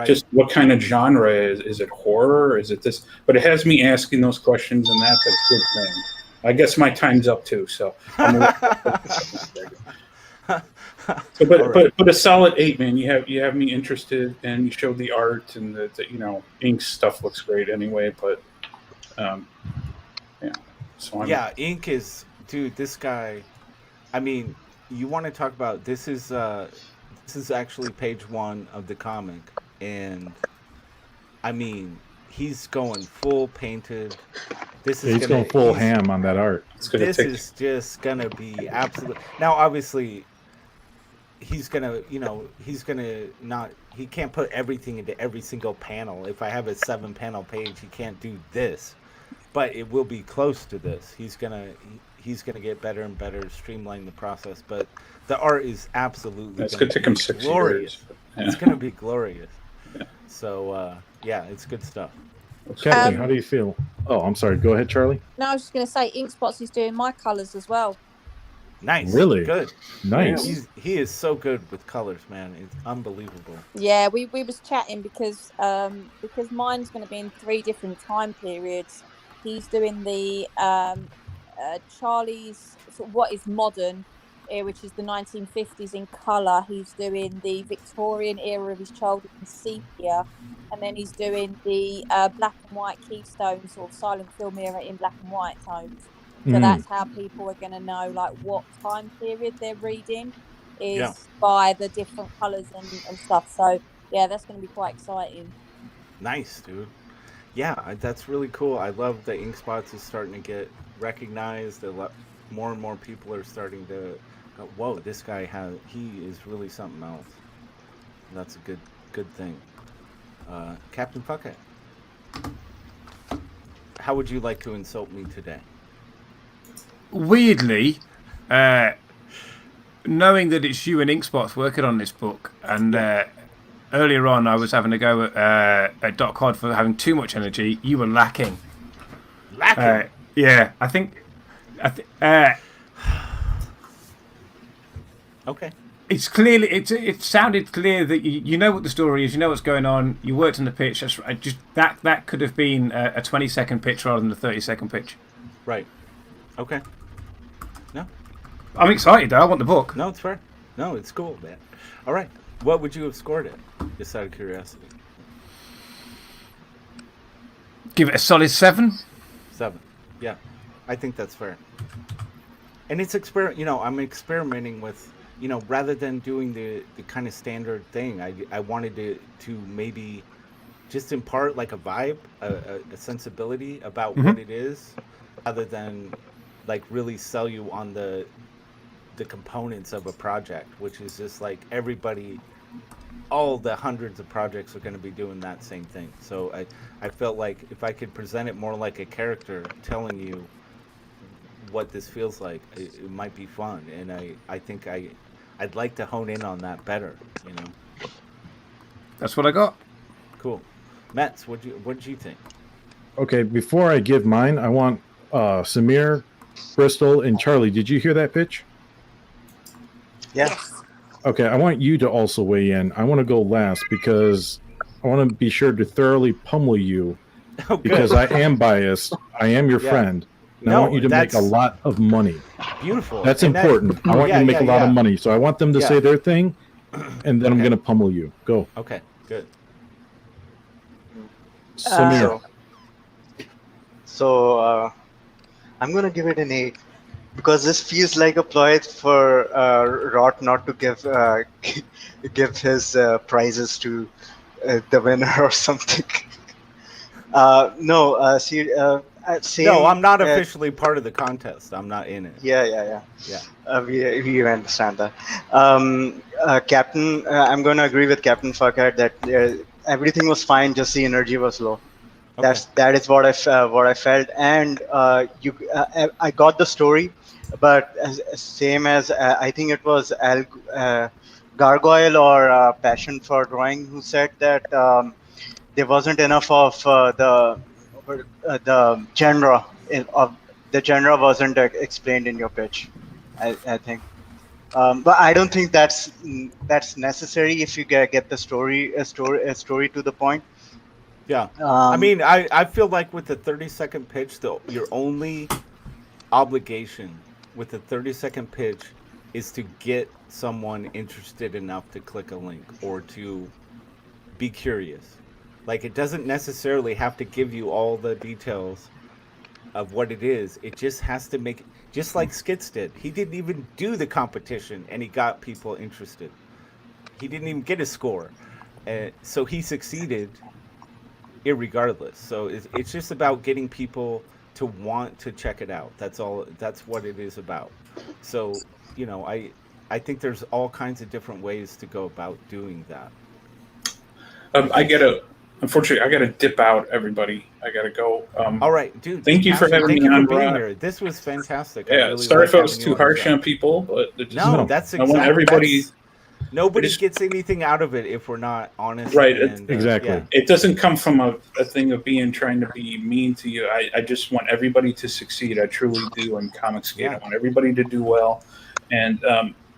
just what kind of genre is it? Horror? Is it this? But it has me asking those questions, and that's a good thing. I guess my time's up too, so. But a solid 8, man. You have me interested, and you showed the art, and the ink stuff looks great anyway. But yeah. So ink is, dude. This guy. I mean, you want to talk about this is actually page 1 of the comic, and I mean, he's going full painted. He's going full ham on that art. This is just gonna be absolute. Now, obviously, he can't put everything into every single panel. If I have a 7-panel page, he can't do this, but it will be close to this. He's gonna get better and better, streamline the process. But the art is absolutely. It's gonna take him 6 glorious. years. Yeah. It's gonna be glorious. Yeah. So it's good stuff. Kathy, how do you feel? Oh, I'm sorry. Go ahead, Charlie. No, I was just going to say, Inkspots is doing my colours as well. Nice. Really? Good. Nice. He is so good with colors, man. It's unbelievable. Yeah, we was chatting because mine's going to be in 3 different time periods. He's doing the Charlie's what is modern, which is the 1950s in colour. He's doing the Victorian era of his childhood in sepia, and then he's doing the black and white Keystone sort of silent film era in black and white tones. So that's how people are going to know like what time period they're reading is by the different colours and stuff. So yeah, that's going to be quite exciting. Nice, dude. Yeah, that's really cool. I love the ink spots is starting to get recognized. More and more people are starting to go, whoa, this guy he is really something else. That's a good thing. Captain Fuckhead, how would you like to insult me today? Weirdly, knowing that it's you and Inkspot's working on this book, and earlier on I was having a go at Doc Cod for having too much energy. You were lacking. Lacking? Yeah, I think. Okay. It's clearly it sounded clear that you know what the story is, you know what's going on. You worked on the pitch. That could have been a 20-second pitch rather than a 30-second pitch. Right. Okay. No. I'm excited though. I want the book. No, it's fair. No, it's cool, man. All right. What would you have scored it? Just out of curiosity. Give it a solid 7. 7. Yeah, I think that's fair. And it's I'm experimenting with, rather than doing the kind of standard thing, I wanted to maybe just impart like a vibe, a sensibility about what it is, rather than like really sell you on the components of a project, which is just like everybody, all the hundreds of projects are going to be doing that same thing. So I felt like if I could present it more like a character telling you what this feels like, it might be fun. And I think I'd like to hone in on that better, That's what I got. Cool. Mets, what did you think? Okay, before I give mine, I want Samir, Bristol, and Charlie. Did you hear that pitch? Yes. Okay, I want you to also weigh in. I want to go last because I want to be sure to thoroughly pummel you because I am biased. I am your friend. And I want you to make a lot of money. Beautiful. That's important. I want you to make a lot of money. So I want them to say their thing, and then I'm going to pummel you. Go. Okay, good. Samir. So I'm going to give it an 8. Because this feels like a ploy for Rot not to give his prizes to the winner or something. No, I'm not officially part of the contest. I'm not in it. Yeah. We understand that. Captain, I'm going to agree with Captain Fuckhead that everything was fine, just the energy was low. Okay. That is what I felt, and I got the story. But same as I think it was Gargoyle or Passion for Drawing who said that there wasn't enough of the genre the genre wasn't explained in your pitch. I think, but I don't think that's necessary if you get the story a story to the point. Yeah, I mean, I feel like with the 30-second pitch, your only obligation with a 30-second pitch is to get someone interested enough to click a link or to be curious. Like, it doesn't necessarily have to give you all the details of what it is. It just has to make, just like Skits did. He didn't even do the competition and he got people interested. He didn't even get a score. So he succeeded irregardless. So it's just about getting people to want to check it out. That's all. That's what it is about. So, I think there's all kinds of different ways to go about doing that. Unfortunately, I gotta dip out, everybody. I gotta go. All right, dude. Thank you for having me on. Being here. This was fantastic. Yeah, really sorry if I was too harsh on people, but that's exactly. I want everybody. Nobody gets anything out of it if we're not honest. Right, exactly. Yeah. It doesn't come from a thing of trying to be mean to you. I just want everybody to succeed. I truly do in ComicsGate. I want everybody to do well. And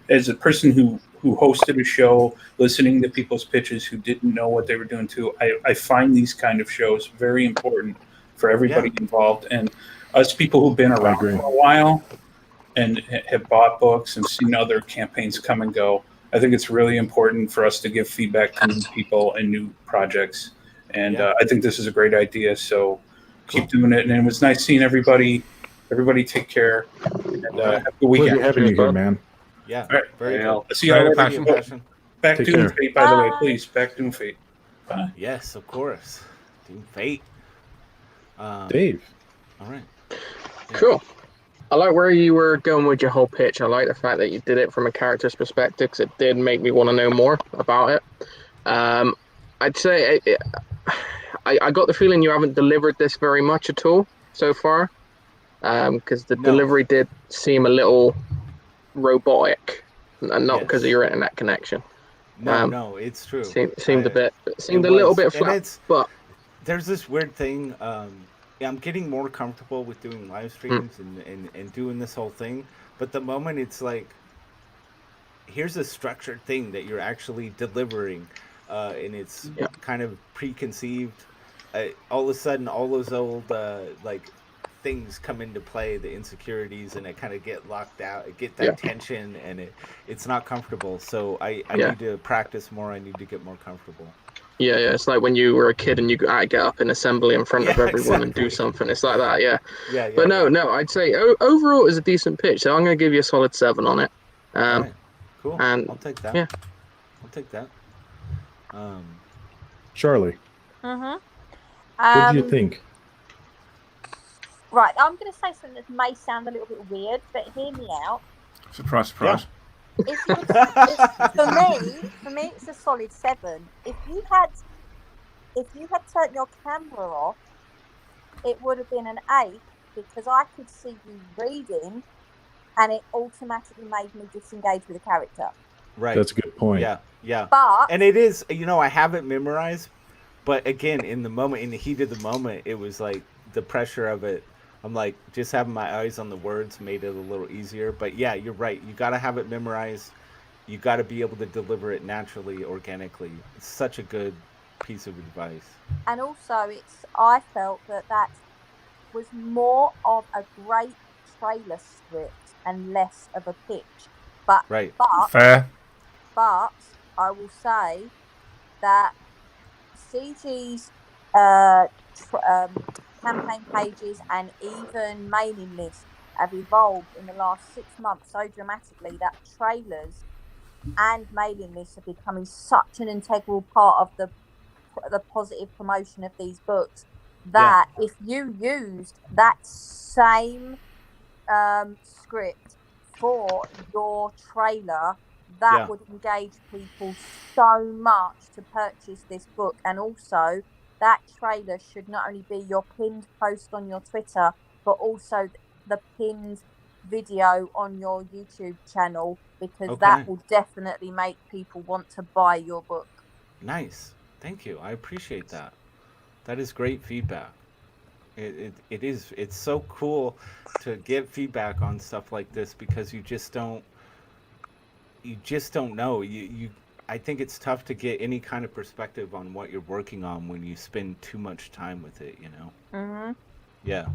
as a person who hosted a show, listening to people's pitches who didn't know what they were doing too, I find these kind of shows very important for everybody involved. And us people who've been around for a while and have bought books and seen other campaigns come and go, I think it's really important for us to give feedback to new people and new projects. And I think this is a great idea. So keep doing it. And it was nice seeing everybody. Everybody take care. And have a good weekend. Pleasure having you here, man. Yeah. All right. Very good. See you all later. Back Doom Fate, by the way, please. Back Doom Fate. Bye. Yes, of course. Doom Fate. Dave. All right. Cool. I like where you were going with your whole pitch. I like the fact that you did it from a character's perspective, because it did make me want to know more about it. I'd say I got the feeling you haven't delivered this very much at all so far, because the delivery did seem a little robotic, and not because of your internet connection. No, it's true. Seemed a little bit flat, but there's this weird thing. I'm getting more comfortable with doing live streams and doing this whole thing. But the moment it's like, here's a structured thing that you're actually delivering, and it's kind of preconceived. All of a sudden, all those old like things come into play, the insecurities, and I kind of get locked out. I get that tension, and it's not comfortable. So I need to practice more. I need to get more comfortable. Yeah, it's like when you were a kid and you get up in assembly in front of everyone and do something. It's like that, yeah. But no, I'd say overall it was a decent pitch, so I'm going to give you a solid 7 on it. Right. Cool. And I'll take that. Yeah. I'll take that. Charlie, Mm-hmm. what do you think? Right, I'm going to say something that may sound a little bit weird, but hear me out. Surprise, surprise. For me, it's a solid 7. If you had turned your camera off, it would have been an 8, because I could see you reading, and it automatically made me disengage with the character. Right. That's a good point. Yeah. But and it is, I have it memorized, but again, in the heat of the moment, it was like the pressure of it. I'm like, just having my eyes on the words made it a little easier. But yeah, you're right. You got to have it memorized. You got to be able to deliver it naturally, organically. It's such a good piece of advice. And also, I felt that was more of a great trailer script and less of a pitch. But fair. But I will say that CG's campaign pages and even mailing lists have evolved in the last 6 months so dramatically that trailers and mailing lists are becoming such an integral part of the positive promotion of these books that if you used that same script for your trailer, that would engage people so much to purchase this book. And also, that trailer should not only be your pinned post on your Twitter, but also the pinned video on your YouTube channel, because that will definitely make people want to buy your book. Nice. Thank you. I appreciate that. That is great feedback. It's so cool to get feedback on stuff like this, because you just don't know. I think it's tough to get any kind of perspective on what you're working on when you spend too much time with it, Mm-hmm. Yeah.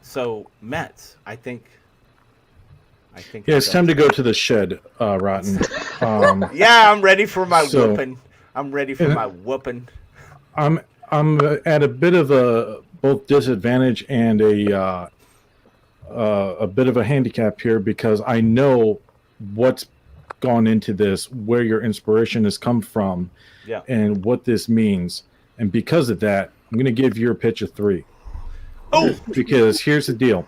So Mets, I think. Yeah, it's time to go to the shed, Rotten. Yeah, I'm ready for my whooping. I'm ready for my whooping. I'm at a bit of a both disadvantage and a bit of a handicap here, because I know what's gone into this, where your inspiration has come from, and what this means. And because of that, I'm going to give your pitch a 3. Oh, because here's the deal.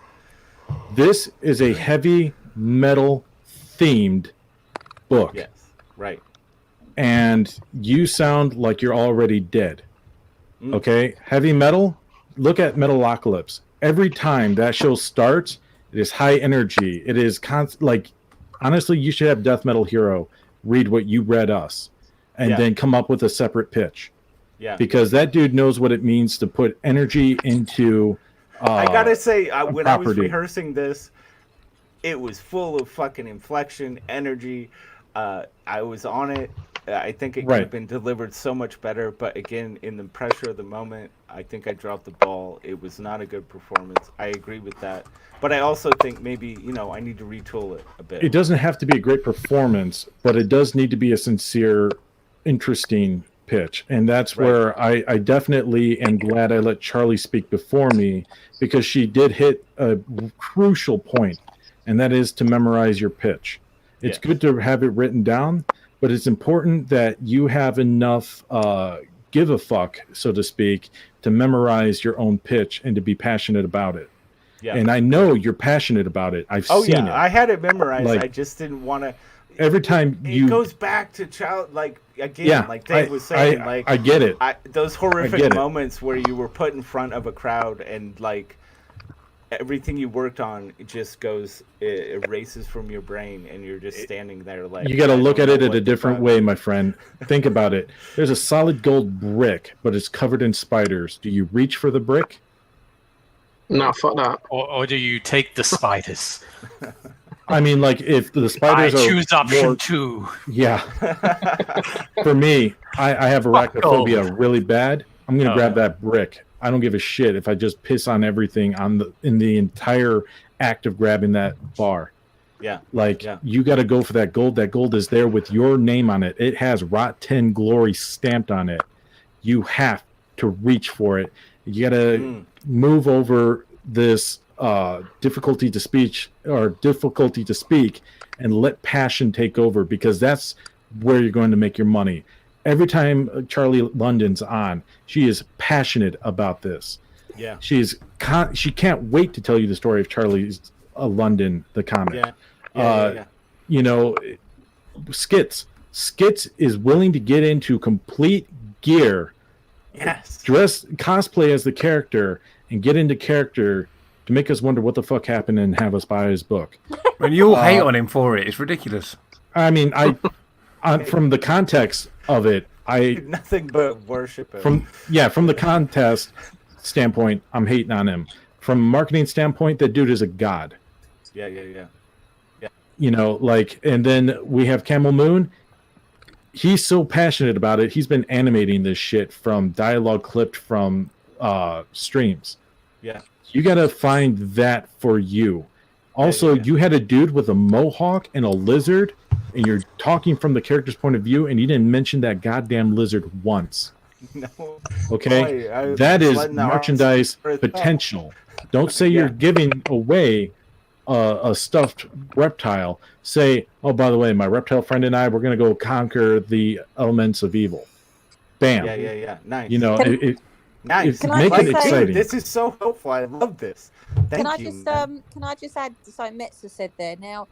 This is a heavy metal themed book. Yes, right. And you sound like you're already dead. Okay? Heavy metal, look at Metalocalypse. Every time that show starts, it is high energy. It is like, honestly, you should have Death Metal Hero read what you read us and then come up with a separate pitch. Yeah. Because that dude knows what it means to put energy into I gotta say, when I was property. rehearsing this, it was full of fucking inflection, energy. I was on it. I think it could have been delivered so much better. But again, in the pressure of the moment, I think I dropped the ball. It was not a good performance. I agree with that. But I also think maybe, I need to retool it a bit. It doesn't have to be a great performance, but it does need to be a sincere, interesting pitch. And that's where I definitely am glad I let Charlie speak before me, because she did hit a crucial point, and that is to memorize your pitch. It's good to have it written down, but it's important that you have enough give a fuck, so to speak, to memorize your own pitch and to be passionate about it. Yeah. And I know you're passionate about it. I've seen it. I had it memorized. Like, I just didn't want to. Every time it goes back to like Dave was saying, I get it. Those horrific moments where you were put in front of a crowd and like everything you worked on just goes, it erases from your brain, and you're just standing there like. You got to look at it a different way, my friend. Think about it. There's a solid gold brick, but it's covered in spiders. Do you reach for the brick? No, fuck that. Or do you take the spiders? I mean, like, if the spiders I choose option 2. Yeah. For me, I have arachnophobia really bad. I'm going to grab that brick. I don't give a shit if I just piss on everything in the entire act of grabbing that bar. Yeah. Like, you got to go for that gold. That gold is there with your name on it. It has Rot 10 Glory stamped on it. You have to reach for it. You got to move over this difficulty to speak and let passion take over, because that's where you're going to make your money. Every time Charlie London's on, she is passionate about this. Yeah. She can't wait to tell you the story of Charlie's London, the comic. You know, Skits is willing to get into complete gear, cosplay as the character, and get into character to make us wonder what the fuck happened and have us buy his book. When you all hate on him for it, it's ridiculous. I mean, from the context of it, nothing but worship him. From the contest standpoint, I'm hating on him. From a marketing standpoint, that dude is a god. Yeah. You know, like, and then we have Camel Moon. He's so passionate about it. He's been animating this shit from dialogue clipped from streams. Yeah. You got to find that for you. Also, you had a dude with a mohawk and a lizard, and you're talking from the character's point of view, and you didn't mention that goddamn lizard once. No. Okay? Boy, that is merchandise potential. Don't say you're giving away a stuffed reptile. Say, oh, by the way, my reptile friend and I, we're going to go conquer the elements of evil. Bam. Yeah. Nice. You know, nice. Make it exciting. This is so helpful. I love this. Thank you. Can I just add something Metza said there? Now,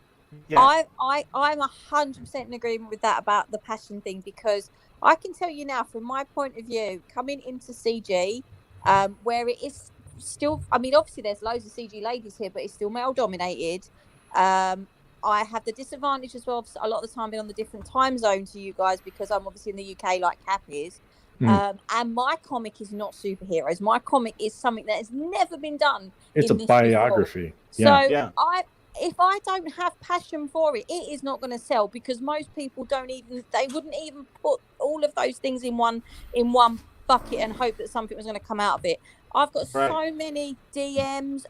I'm 100% in agreement with that about the passion thing, because I can tell you now, from my point of view, coming into CG, where it is still, I mean, obviously there's loads of CG ladies here, but it's still male dominated. I have the disadvantage as well, a lot of the time being on the different time zone to you guys, because I'm obviously in the UK like Cap is. And my comic is not superheroes. My comic is something that has never been done. It's a biography. So if I don't have passion for it, it is not going to sell, because most people they wouldn't even put all of those things in one bucket and hope that something was going to come out of it. I've got so many DMs,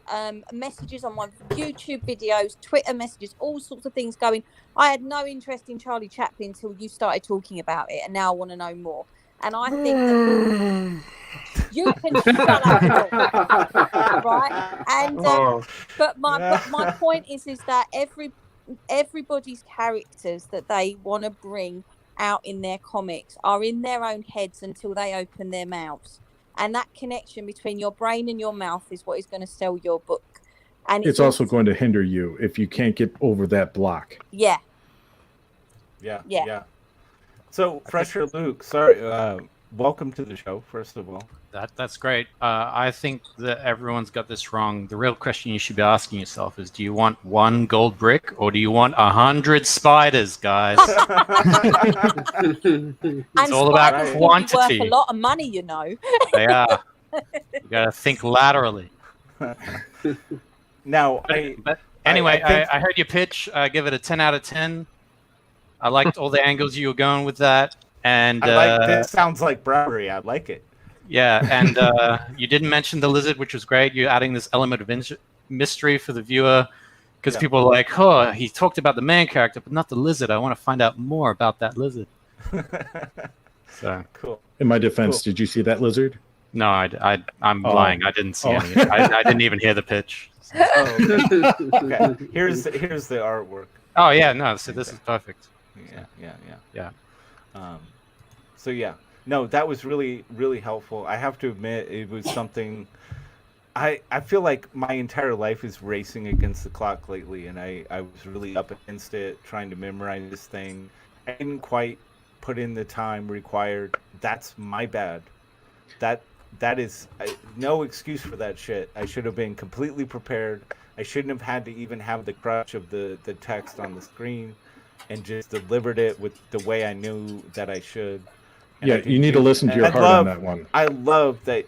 messages on my YouTube videos, Twitter messages, all sorts of things going. I had no interest in Charlie Chaplin until you started talking about it, and now I want to know more. And I think that you can shut up, right? And but my point is that everybody's characters that they want to bring out in their comics are in their own heads until they open their mouths, and that connection between your brain and your mouth is what is going to sell your book. And it's also going to hinder you if you can't get over that block. Yeah. So, Fresher Luke, sorry, welcome to the show, first of all. That's great. I think that everyone's got this wrong. The real question you should be asking yourself is, do you want 1 gold brick or do you want 100 spiders, guys? It's all about quantity. Worth a lot of money, you know. They are. You got to think laterally. Now, I heard your pitch. I give it a 10 out of 10. I liked all the angles you were going with that, and this sounds like bribery. I like it. Yeah, and you didn't mention the lizard, which was great. You're adding this element of mystery for the viewer, because people are like, "Oh, he talked about the main character, but not the lizard. I want to find out more about that lizard." So cool. In my defense, did you see that lizard? No, I'm lying. I didn't see any. I didn't even hear the pitch. So. Okay. Here's the artwork. Oh yeah, no. So this is perfect. Yeah. So yeah. no, that was really, really helpful. I have to admit, it was something. I feel like my entire life is racing against the clock lately, and I was really up against it, trying to memorize this thing. I didn't quite put in the time required. That's my bad. That is no excuse for that shit. I should have been completely prepared. I shouldn't have had to even have the crutch of the text on the screen, and just delivered it with the way I knew that I should. And Yeah, you need to listen to your heart on that one. I love that.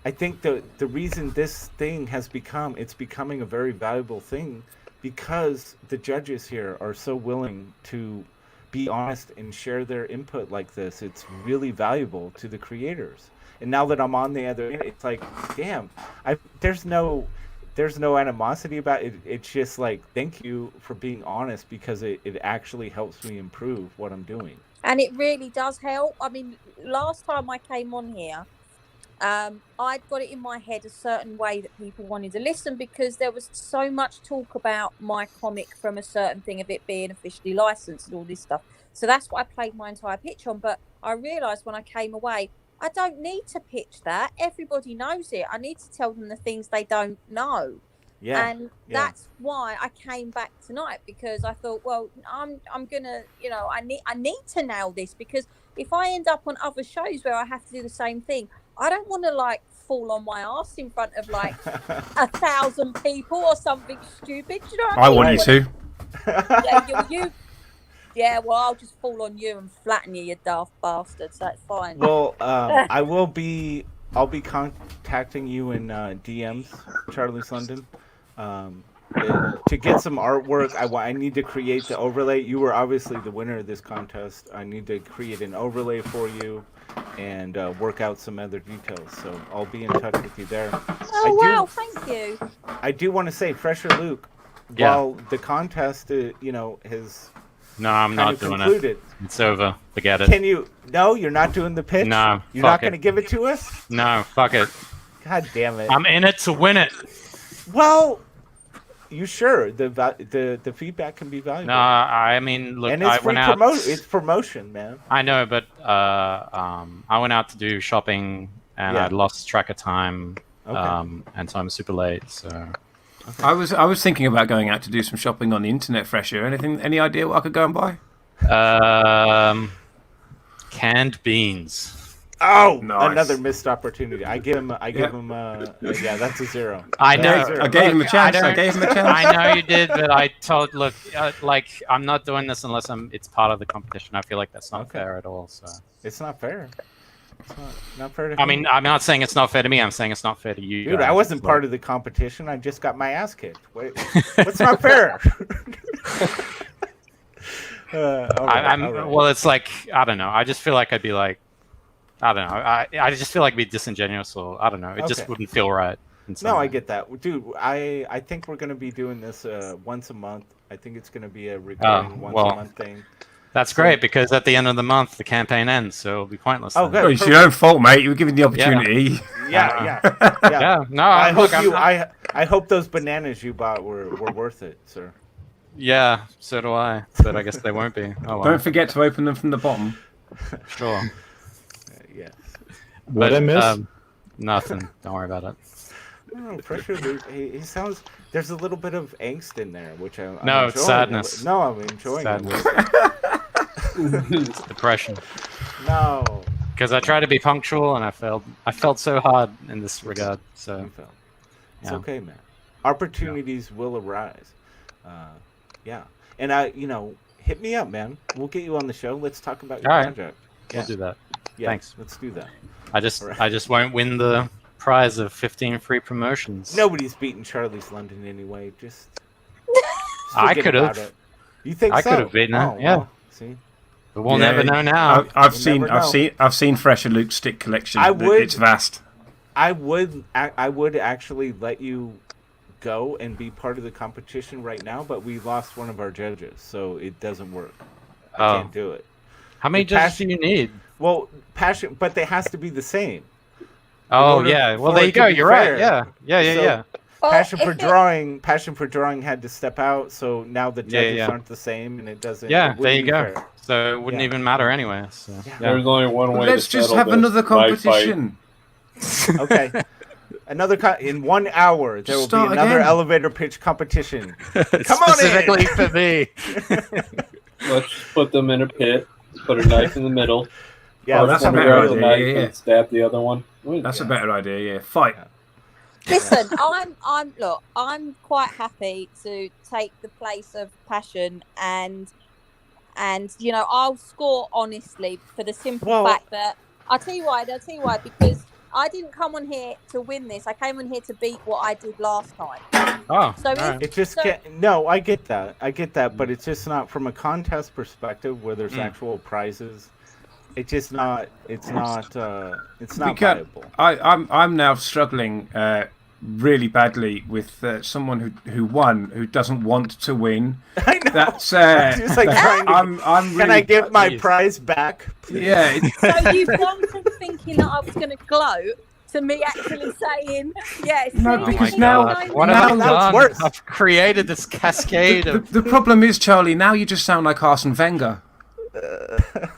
I think the reason this thing has it's becoming a very valuable thing, because the judges here are so willing to be honest and share their input like this. It's really valuable to the creators. And now that I'm on the other end, it's like, damn, there's no animosity about it. It's just like, thank you for being honest, because it actually helps me improve what I'm doing. And it really does help. I mean, last time I came on here, I'd got it in my head a certain way that people wanted to listen, because there was so much talk about my comic from a certain thing of it being officially licensed and all this stuff. So that's what I played my entire pitch on. But I realised when I came away, I don't need to pitch that. Everybody knows it. I need to tell them the things they don't know. Yeah. And that's why I came back tonight, because I thought, well, I'm gonna, I need to nail this, because if I end up on other shows where I have to do the same thing, I don't want to fall on my ass in front of 1,000 people or something stupid. Do you know what I mean? want you to. Yeah, yeah, well, I'll just fall on you and flatten you daft bastard. So that's fine. Well, I'll be contacting you in DMs, Charlie's London, to get some artwork. I need to create the overlay. You were obviously the winner of this contest. I need to create an overlay for you and work out some other details. So I'll be in touch with you there. Oh, wow, thank you. I do want to say, Fresher Luke, while the contest, has No, I'm not doing concluded, It's over. Forget it. No, you're not doing the pitch? No, You're not going to give it to us? No, fuck it. God damn it. I'm in it to win it. Well, you sure? The feedback can be valuable. No, I mean, look, and it's I went out. It's promotion, man. I know, but I went out to do shopping, and I lost track of time, and so I'm super late. So I was thinking about going out to do some shopping on the internet. Fresher, any idea what I could go and buy? Canned beans. Oh, nice. Another missed opportunity. I give him. Yeah, that's a 0. I know. I gave him a chance. I gave him a chance. I know you did, but I told. Look, I'm not doing this unless it's part of the competition. I feel like that's not fair at all. So it's not fair. It's not fair to I mean, I'm not saying it's not fair to me. I'm saying it's not fair to you. Dude, guys. I wasn't part of the competition. I just got my ass kicked. Wait, what's not fair? Well, it's like, I don't know. I just feel like I'd be like, I don't know. I just feel like it'd be disingenuous, or I don't know. It just wouldn't feel right. No, I get that, dude. I think we're gonna be doing this once a month. I think it's gonna be a recurring once a month thing. That's great, because at the end of the month the campaign ends, so it'll be pointless. Oh, good. It's your own fault, mate. You were given the opportunity. Yeah. No, I hope those bananas you bought were worth it, sir. Yeah, so do I. But I guess they won't be. Oh, well. Don't forget to open them from the bottom. Sure. Yes. What I miss? Nothing. Don't worry about it. No, Pressure Luke. He sounds. There's a little bit of angst in there, which I'm No, it's sadness. No, I'm enjoying Sadness. it. It's depression. No. Because I tried to be punctual and I failed. I felt so hard in this regard. So it's okay, man. Opportunities will arise. And hit me up, man. We'll get you on the show. Let's talk about your project. We'll do that. Yeah, Thanks. Let's do that. I just won't win the prize of 15 free promotions. Nobody's beaten Charlie's London anyway. Just I could have. You think I so? could have beaten her. Yeah. Well, see. But we'll never know now. I've seen Fresher Luke's stick collection. It's vast. I would actually let you go and be part of the competition right now, but we lost one of our judges, so it doesn't work. I can't do it. How many judges do you need? Well, passion, but they has to be the same. Oh yeah. Well, there you go. You're right. Yeah. Passion for drawing had to step out, so now the judges aren't the same, and it doesn't. Yeah, it there you wouldn't be go. fair. So it wouldn't even matter anyway. So, There's only one way. Let's to just settle have this. another Knife fight. competition. Okay. In 1 hour, there will be Start another again. elevator pitch competition. Come on Specifically in! for me. Let's put them in a pit. Put a knife in the middle. Yeah, Arch that's a one better grabs the idea, knife yeah. and stab the other one. That's a better idea. Yeah, fight. Listen, I'm quite happy to take the place of passion and I'll score honestly for the simple fact that I'll tell you why, because I didn't come on here to win this. I came on here to beat what I did last time. Oh, so It just can't. No, I get that, but it's just not from a contest perspective where there's actual prizes. It's just not. It's not viable. I'm now struggling really badly with someone who won who doesn't want to win. I know. That's just like trying to, I'm really, can I get my prize back, please? Yeah. So you've gone from thinking that I was going to gloat to me actually saying yes. No, Oh because my now- God. What have I now done? worse. I've created this cascade of. The problem is, Charlie, now you just sound like Arsene Wenger.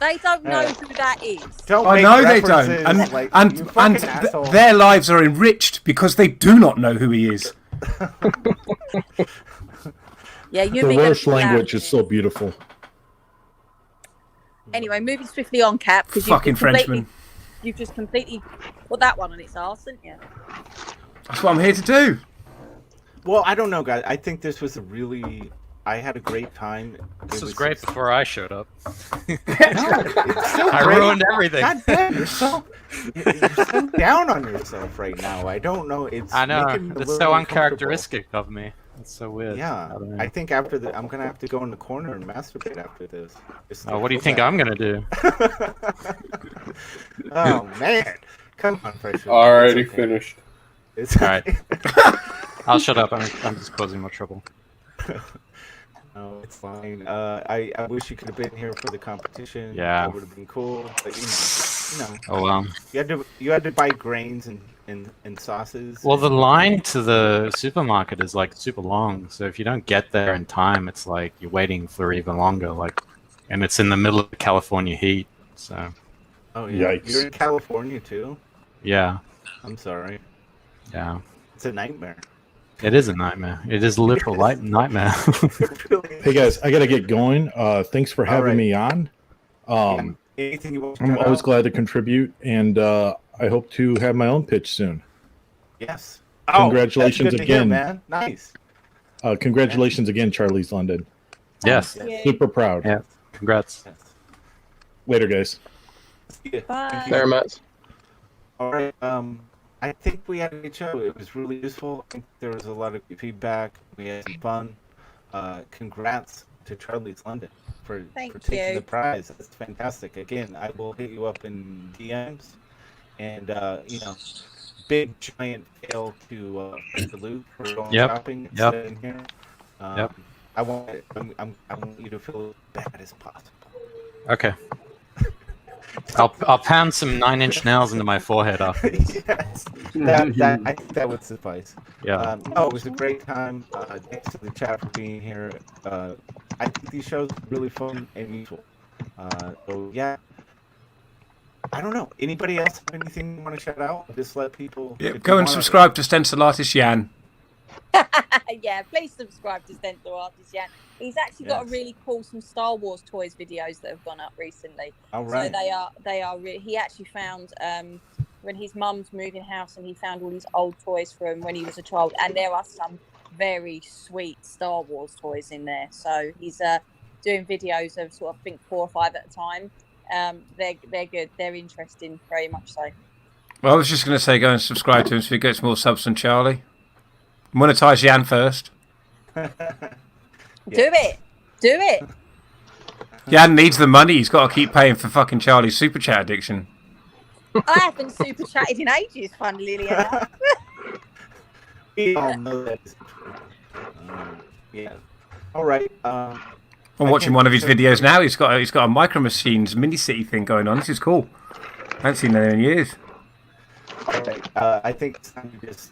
They don't know who that is. Don't I make know they don't, references, like, you and fucking asshole. their lives are enriched because they do not know who he is. Yeah, you. The Welsh language is so beautiful. Anyway, moving swiftly on, Cap, because Fucking Frenchman. You've just completely put that one on its arse, didn't you? That's what I'm here to do. Well, I don't know, guys. I think this was I had a great time. This was great before I showed up. It's so I great. ruined everything. God damn, you're so down on yourself right now. I don't know. I know. making me a It's little so uncomfortable. uncharacteristic of me. It's so weird. Yeah, I don't know. I think after I'm gonna have to go in the corner and masturbate after this. Oh, what do you think I'm gonna do? Oh man, come on, Fresh. Already finished. It's All right. I'll shut up. I'm just causing more trouble. No, it's fine. I wish you could have been here for the competition. Yeah. That would have been cool. But you know. Oh well. You had to buy grains and sauces. Well, the line to the supermarket is like super long, so if you don't get there in time, it's like you're waiting for even longer. And it's in the middle of the California heat, so. Oh yeah. Yikes. You're in California too. Yeah. I'm sorry. Yeah. It's a nightmare. It is a nightmare. It is a literal nightmare. Hey guys, I gotta get going. Thanks for having right. me on. Anything you want to I'm shout always out? glad to contribute, and I hope to have my own pitch soon. Yes. Congratulations that's good to hear, again. man. Nice. Congratulations again, Charlie's London. Yes. Super proud. Yeah. Congrats. Later, guys. Bye. There, Matt. All right. I think we had a good show. It was really useful. I think there was a lot of good feedback. We had some fun. Congrats to Charlie's London for taking the prize. That's fantastic. Again, I will hit you up in DMs, and big giant fail to Luke for going shopping and staying here. I want you to feel as bad as possible. Okay. I'll pound some 9-inch nails into my forehead after this. Yes, I think that would suffice. Yeah. It was a great time. Thanks to the chat for being here. I think these shows are really fun and useful. So yeah, I don't know. Anybody else have anything you want to shout out? Just let people. Yeah, go and subscribe to Stencil Artist Jan. Yeah, please subscribe to Stencil Artist Jan. He's actually got a really cool some Star Wars toys videos that have gone up recently. All right. So they are he actually found when his mum's moving house and he found all these old toys from when he was a child, and there are some very sweet Star Wars toys in there. So he's doing videos of sort of I think 4 or 5 at a time. They're good. They're interesting, very much so. Well, I was just going to say go and subscribe to him so he gets more subs than Charlie. Monetize Jan first. Do it. Jan needs the money. He's got to keep paying for fucking Charlie's super chat addiction. I haven't super chatted in ages, funnily enough. We all know that. Yeah. All right. I'm watching one of his videos now. He's got a Micro Machines mini city thing going on. This is cool. I haven't seen that in years. All right. I think it's time to just